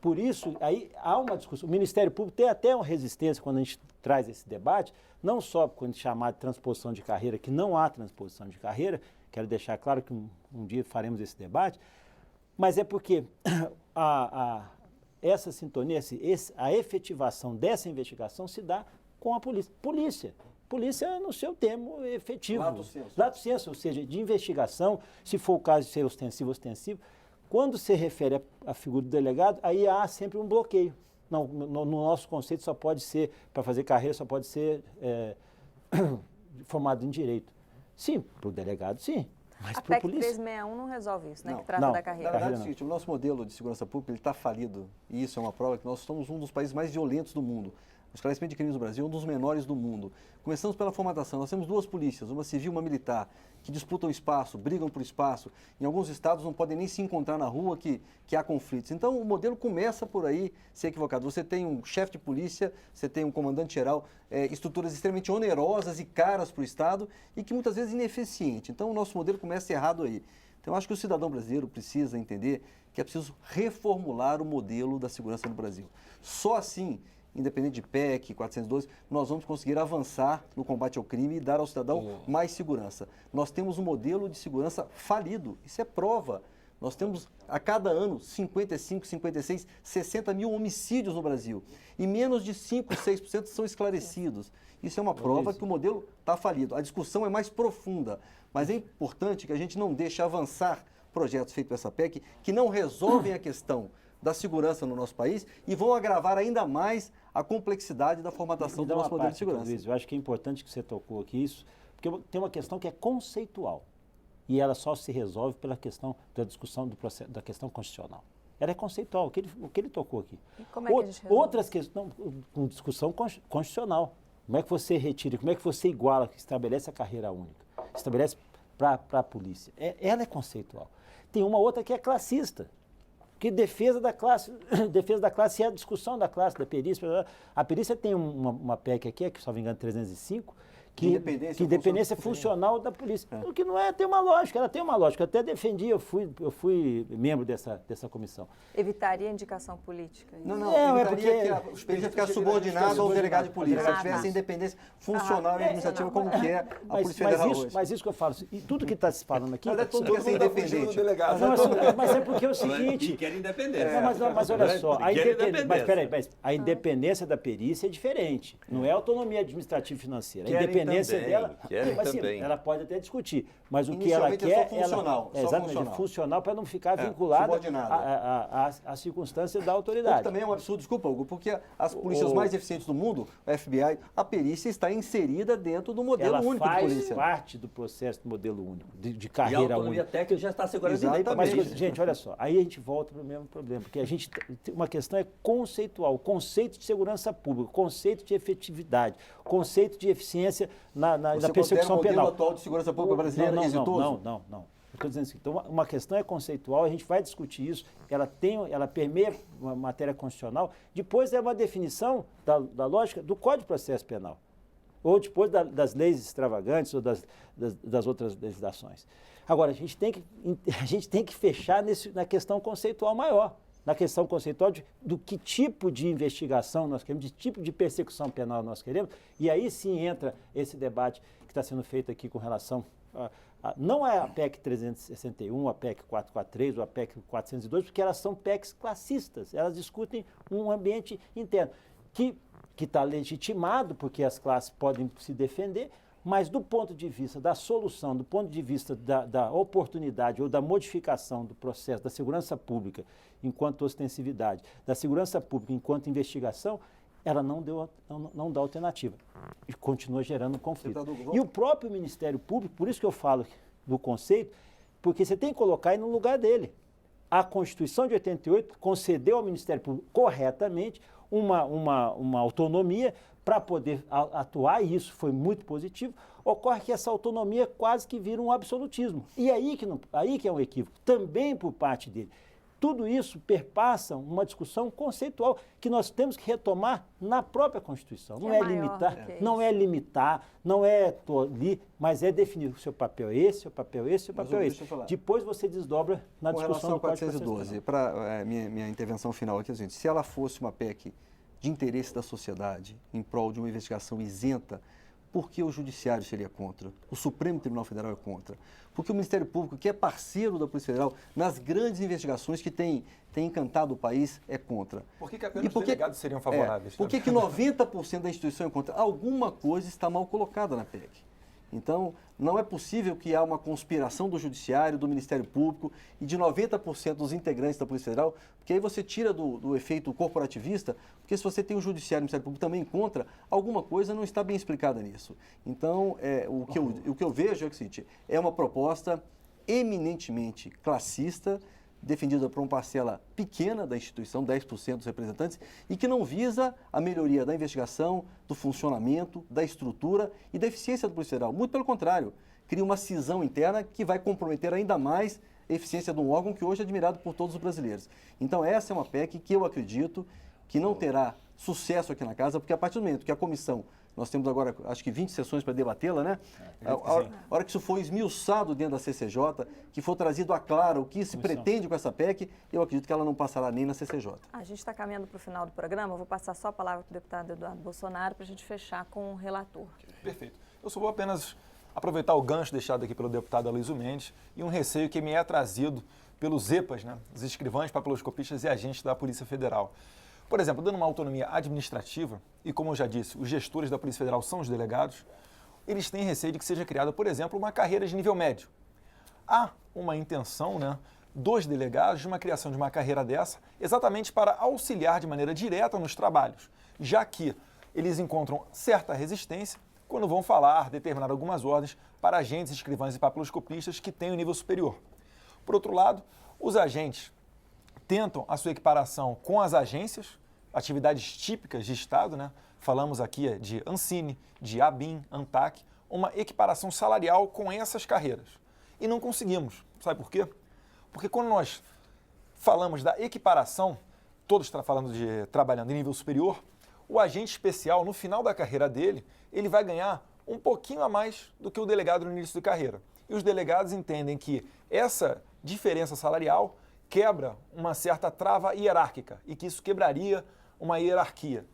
Por isso, aí há uma discussão. O Ministério Público tem até uma resistência quando a gente traz esse debate, não só quando chamar de transposição de carreira, que não há transposição de carreira, quero deixar claro que um dia faremos esse debate, mas é porque essa sintonia, a efetivação dessa investigação se dá com a polícia. Polícia no seu termo efetivo. Lato sensu, ou seja, de investigação, se for o caso de ser ostensivo. Quando se refere à figura do delegado, aí há sempre um bloqueio. Não, no nosso conceito só pode ser, para fazer carreira, só pode ser formado em direito. Sim, para o delegado, sim. Mas a PEC 361 não resolve isso, né? Que trata da carreira. Na verdade é o seguinte, o nosso modelo de segurança pública está falido. E isso é uma prova que nós somos um dos países mais violentos do mundo. O esclarecimento de crimes no Brasil é um dos menores do mundo. Começamos pela formatação. Nós temos duas polícias, uma civil e uma militar, que disputam espaço, brigam por espaço. Em alguns estados não podem nem se encontrar na rua que há conflitos. Então o modelo começa por aí ser equivocado. Você tem um chefe de polícia, você tem um comandante-geral, estruturas extremamente onerosas e caras para o Estado e que muitas vezes ineficiente. Então o nosso modelo começa errado aí. Então eu acho que o cidadão brasileiro precisa entender que é preciso reformular o modelo da segurança no Brasil. Só assim independente de PEC, 412, nós vamos conseguir avançar no combate ao crime e dar ao cidadão mais segurança. Nós temos um modelo de segurança falido, isso é prova. Nós temos, a cada ano, 55, 56, 60 mil homicídios no Brasil. E menos de 5, 6% são esclarecidos. Isso é uma prova que o modelo está falido. A discussão é mais profunda, mas é importante que a gente não deixe avançar projetos feitos por essa PEC que não resolvem a questão da segurança no nosso país e vão agravar ainda mais a complexidade da formatação do nosso modelo de segurança. Luiz, eu acho que é importante que você tocou aqui isso, porque tem uma questão que é conceitual. E ela só se resolve pela questão da discussão do processo, da questão constitucional. Ela é conceitual, o que ele tocou aqui. E como é que a gente resolve? Outras questões, com discussão constitucional. Como é que você retira, como é que você iguala, estabelece a carreira única, estabelece para a polícia. Ela é conceitual. Tem uma outra que é classista, que defesa da classe é a discussão da classe, da perícia. A perícia tem uma PEC aqui, que, se não me engano, 305, que independência funcional da polícia. O que não é, tem uma lógica, ela tem uma lógica. Eu até defendi, eu fui membro dessa comissão. Evitaria a indicação política? Não, evitaria é porque que o expediente ficar subordinado ao delegado de polícia. Se tivesse independência funcional e administrativa como que é a Polícia Federal hoje. Mas isso que eu falo, e tudo que está se falando aqui... Mas é tudo que é ser independente. Mas é porque é o seguinte... E quer independência. Mas olha só, a independência da perícia é diferente. Não é autonomia administrativa e financeira. A independência dela, ela pode até discutir, mas o que ela quer é funcional, exatamente, funcional para não ficar vinculada à circunstância da autoridade. Também é um absurdo, desculpa, Hugo, porque as polícias mais eficientes do mundo, a FBI, a perícia está inserida dentro do modelo único de polícia. Ela faz parte do processo do modelo único, de carreira única. E a autonomia técnica já está assegurada em lei. Mas, gente, olha só, aí a gente volta para o mesmo problema, porque a gente uma questão é conceitual, o conceito de segurança pública, o conceito de efetividade, o conceito de eficiência na persecução penal. Você considera o modelo atual de segurança pública brasileira exitoso? Não. Eu estou dizendo assim, então uma questão é conceitual, a gente vai discutir isso, ela permeia uma matéria constitucional, depois é uma definição da lógica do Código de Processo Penal, ou depois das leis extravagantes ou das outras legislações. Agora, a gente tem que fechar na questão conceitual maior, na questão conceitual do que tipo de investigação nós queremos, de tipo de persecução penal nós queremos, e aí sim entra esse debate que está sendo feito aqui com relação não é a PEC 361, a PEC 443 ou a PEC 402, porque elas são PECs classistas, elas discutem um ambiente interno que está legitimado, porque as classes podem se defender, mas do ponto de vista da solução, do ponto de vista da oportunidade ou da modificação do processo da segurança pública enquanto ostensividade, da segurança pública enquanto investigação, ela não dá alternativa e continua gerando conflito. E o próprio Ministério Público, por isso que eu falo do conceito, porque você tem que colocar aí no lugar dele. A Constituição de 88 concedeu ao Ministério Público corretamente uma autonomia para poder atuar, e isso foi muito positivo. Ocorre que essa autonomia quase que vira um absolutismo. E aí que é um equívoco, também por parte dele. Tudo isso perpassa uma discussão conceitual que nós temos que retomar na própria Constituição. Não é limitar, não é tolir, mas é definir o seu papel é esse, o seu papel é esse, o seu papel é esse. Depois você desdobra na discussão do Código de Processo Penal. Para minha intervenção final aqui, gente, se ela fosse uma PEC de interesse da sociedade, em prol de uma investigação isenta, por que o Judiciário seria contra? O Supremo Tribunal Federal é contra? Porque o Ministério Público, que é parceiro da Polícia Federal, nas grandes investigações que tem encantado o país, é contra. Por que apenas os delegados seriam favoráveis? Por que 90% da instituição é contra? Alguma coisa está mal colocada na PEC. Então, não é possível que há uma conspiração do Judiciário, do Ministério Público e de 90% dos integrantes da Polícia Federal, porque aí você tira do efeito corporativista, porque se você tem o Judiciário e o Ministério Público também contra, alguma coisa não está bem explicada nisso. Então, o que eu vejo é o seguinte, é uma proposta eminentemente classista, defendida por uma parcela pequena da instituição, 10% dos representantes, e que não visa a melhoria da investigação, do funcionamento, da estrutura e da eficiência da Polícia Federal. Muito pelo contrário, cria uma cisão interna que vai comprometer ainda mais a eficiência de um órgão que hoje é admirado por todos os brasileiros. Então essa é uma PEC que eu acredito que não terá sucesso aqui na casa, porque a partir do momento que a comissão Nós temos agora, acho que 20 sessões para debatê-la, né? A hora que isso for esmiuçado dentro da CCJ, que for trazido a claro o que se pretende com essa PEC, eu acredito que ela não passará nem na CCJ. A gente está caminhando para o final do programa, eu vou passar só a palavra para o deputado Eduardo Bolsonaro para a gente fechar com o relator. Perfeito. Eu só vou apenas aproveitar o gancho deixado aqui pelo deputado Aloysio Mendes e um receio que me é trazido pelos EPAs, né, os escrivães, papiloscopistas e agentes da Polícia Federal. Por exemplo, dando uma autonomia administrativa, e como eu já disse, os gestores da Polícia Federal são os delegados, eles têm receio de que seja criada, por exemplo, uma carreira de nível médio. Há uma intenção, né, dos delegados de uma criação de uma carreira dessa, exatamente para auxiliar de maneira direta nos trabalhos, já que eles encontram certa resistência quando vão falar, determinar algumas ordens para agentes, escrivães e papiloscopistas que têm o nível superior. Por outro lado, os agentes tentam a sua equiparação com as agências, atividades típicas de Estado, né? Falamos aqui de Ancine, de ABIN, ANTAC, uma equiparação salarial com essas carreiras. E não conseguimos. Sabe por quê? Porque quando nós falamos da equiparação, todos falando de trabalhando em nível superior, o agente especial, no final da carreira dele, ele vai ganhar um pouquinho a mais do que o delegado no início de carreira. E os delegados entendem que essa diferença salarial quebra uma certa trava hierárquica e que isso quebraria uma hierarquia.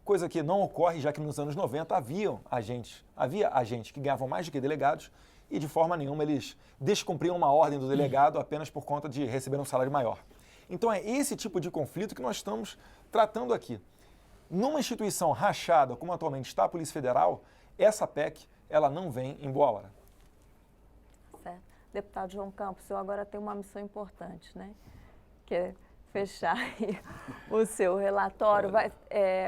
Coisa que não ocorre, já que nos anos 90 havia agentes que ganhavam mais do que delegados e de forma nenhuma eles descumpriam uma ordem do delegado apenas por conta de receber um salário maior. Então é esse tipo de conflito que nós estamos tratando aqui. Numa instituição rachada, como atualmente está a Polícia Federal, essa PEC ela não vem em boa hora. Certo. Deputado João Campos, o senhor agora tem uma missão importante, né? Que é fechar aí o seu relatório.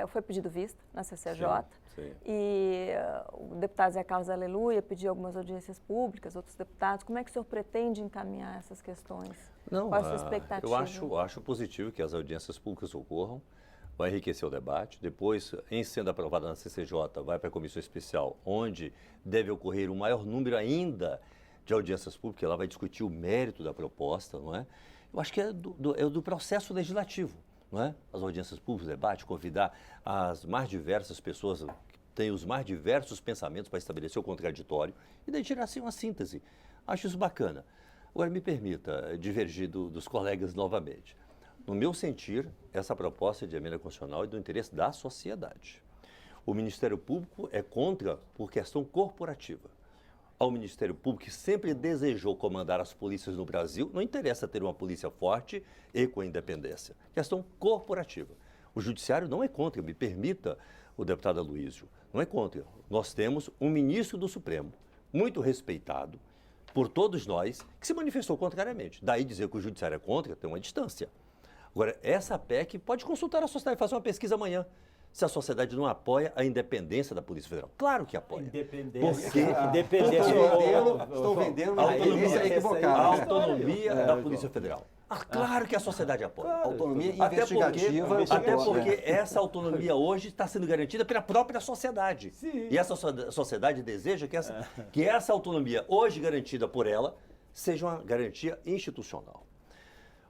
Foi pedido vista na CCJ. Sim. E o deputado Zé Carlos Aleluia pediu algumas audiências públicas, outros deputados. Como é que o senhor pretende encaminhar essas questões? Não, qual a sua expectativa? Eu acho positivo que as audiências públicas ocorram. Vai enriquecer o debate. Depois, em sendo aprovada na CCJ, vai para a comissão especial, onde deve ocorrer o maior número ainda de audiências públicas. Ela vai discutir o mérito da proposta, não é? Eu acho que é do processo legislativo, não é? As audiências públicas, o debate, convidar as mais diversas pessoas que têm os mais diversos pensamentos para estabelecer o contraditório e daí tirar assim uma síntese. Acho isso bacana. Agora, me permita divergir dos colegas novamente. No meu sentir, essa proposta de emenda constitucional é do interesse da sociedade. O Ministério Público é contra por questão corporativa. Ao Ministério Público, que sempre desejou comandar as polícias no Brasil, não interessa ter uma polícia forte e com independência. Questão corporativa. O Judiciário não é contra, me permita, o deputado Aloysio, não é contra. Nós temos um ministro do Supremo, muito respeitado por todos nós, que se manifestou contrariamente. Daí dizer que o Judiciário é contra, tem uma distância. Agora, essa PEC pode consultar a sociedade, fazer uma pesquisa amanhã. Se a sociedade não apoia a independência da Polícia Federal. Claro que apoia. Independência. Estão vendendo uma independência equivocada. A autonomia da Polícia Federal. Claro que a sociedade apoia. Autonomia investigativa. Até porque essa autonomia hoje está sendo garantida pela própria sociedade. Sim. E essa sociedade deseja que essa autonomia, hoje garantida por ela, seja uma garantia institucional.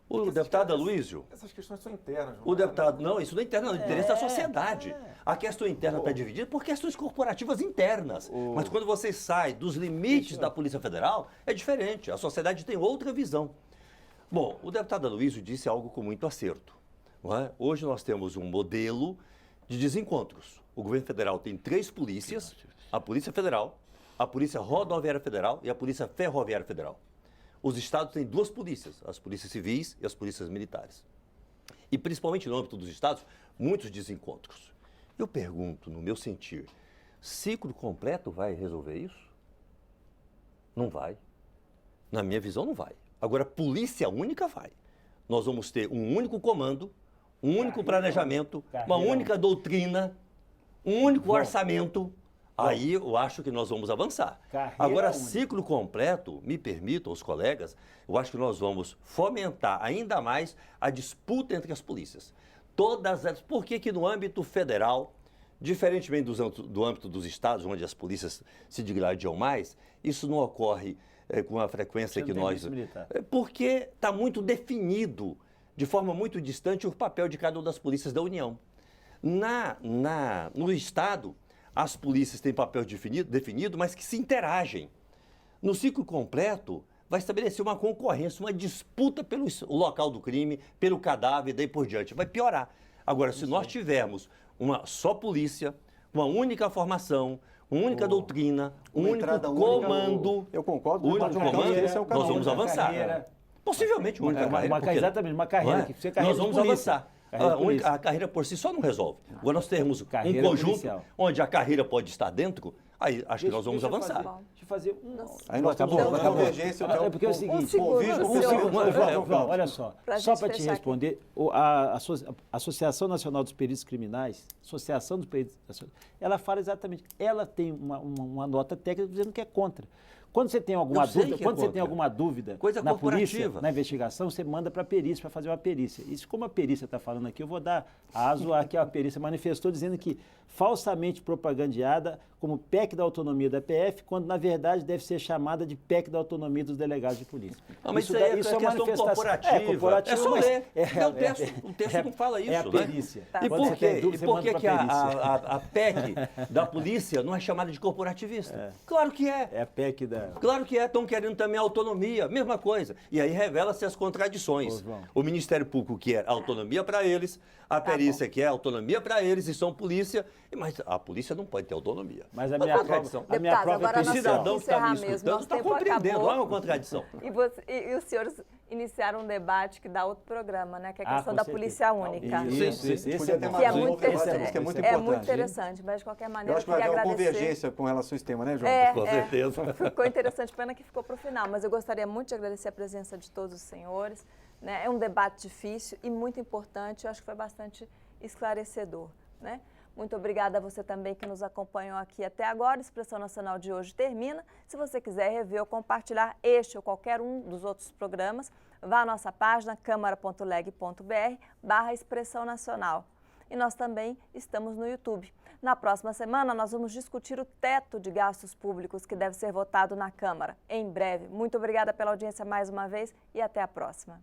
O deputado Aloysio... Essas questões são internas. O deputado... Não, isso não é interno, não. É interesse da sociedade. A questão interna está dividida por questões corporativas internas. Mas quando você sai dos limites da Polícia Federal, é diferente. A sociedade tem outra visão. Bom, o deputado Aloysio disse algo com muito acerto. Não é? Hoje nós temos um modelo de desencontros. O governo federal tem 3 polícias, a Polícia Federal, a Polícia Rodoviária Federal e a Polícia Ferroviária Federal. Os estados têm 2 polícias, as polícias civis e as polícias militares. E principalmente no âmbito dos estados, muitos desencontros. Eu pergunto, no meu sentir, ciclo completo vai resolver isso? Não vai. Na minha visão, não vai. Agora, polícia única vai. Nós vamos ter um único comando, um único planejamento, uma única doutrina, um único orçamento. Aí eu acho que nós vamos avançar. Agora, ciclo completo, me permitam os colegas, eu acho que nós vamos fomentar ainda mais a disputa entre as polícias. Por que no âmbito federal, diferentemente do âmbito dos estados, onde as polícias se digladiam mais, isso não ocorre com a frequência que nós... Porque está muito definido, de forma muito distante, o papel de cada uma das polícias da União. No estado... as polícias têm papel definido, mas que se interagem. No ciclo completo, vai estabelecer uma concorrência, uma disputa pelo local do crime, pelo cadáver e daí por diante. Vai piorar. Agora, se nós tivermos uma só polícia, uma única formação, uma única doutrina, um único comando. Eu concordo. Único comando, esse é o caminho. nós vamos avançar. Possivelmente uma carreira. Exatamente, uma carreira. Que você Nós vamos avançar. Carreira A carreira por si só não resolve. Agora nós temos Carreira um conjunto policial. onde a carreira pode estar dentro, aí acho que nós vamos avançar. Deixa eu fazer um... Aí nós estamos falando de convergência. É porque é o seguinte... João, olha só, só para te responder, a Associação Nacional dos Peritos Criminais, Associação dos Peritos, ela fala exatamente, ela tem uma nota técnica dizendo que é contra. Quando você tem alguma dúvida, Coisa na polícia, corporativa. na investigação, você manda para a perícia para fazer uma perícia. Isso, como a perícia está falando aqui, eu vou dar aso a que a perícia manifestou dizendo que falsamente propagandeada como PEC da autonomia da PF, quando na verdade deve ser chamada de PEC da autonomia dos delegados de polícia. Mas isso é questão corporativa. É só ler. O texto não fala isso. É a perícia. Né? E por que a PEC da polícia não é chamada de corporativista? Claro que é. É a PEC da... Claro que é, estão querendo também autonomia, mesma coisa. E aí revela-se as contradições. O Ministério Público quer autonomia para eles, a perícia quer autonomia para eles e são polícia, mas a polícia não pode ter autonomia. Mas a minha prova agora o cidadão que está me escutando está compreendendo, não é uma contradição. E os senhores iniciaram um debate que dá outro programa, né? Que é a questão da polícia única. Esse que é muito interessante. É muito interessante, mas de qualquer maneira eu acho que vai haver uma convergência com relação a esse tema, né, João? Com certeza. Ficou interessante, pena que ficou para o final, mas eu gostaria muito de agradecer a presença de todos os senhores. Né? É um debate difícil e muito importante, eu acho que foi bastante esclarecedor. Né? Muito obrigada a você também que nos acompanhou aqui até agora. A Expressão Nacional de hoje termina. Se você quiser rever ou compartilhar este ou qualquer um dos outros programas, vá à nossa página câmara.leg.br/Expressão Nacional. E nós também estamos no YouTube. Na próxima semana, nós vamos discutir o teto de gastos públicos que deve ser votado na Câmara. Em breve. Muito obrigada pela audiência mais uma vez e até a próxima.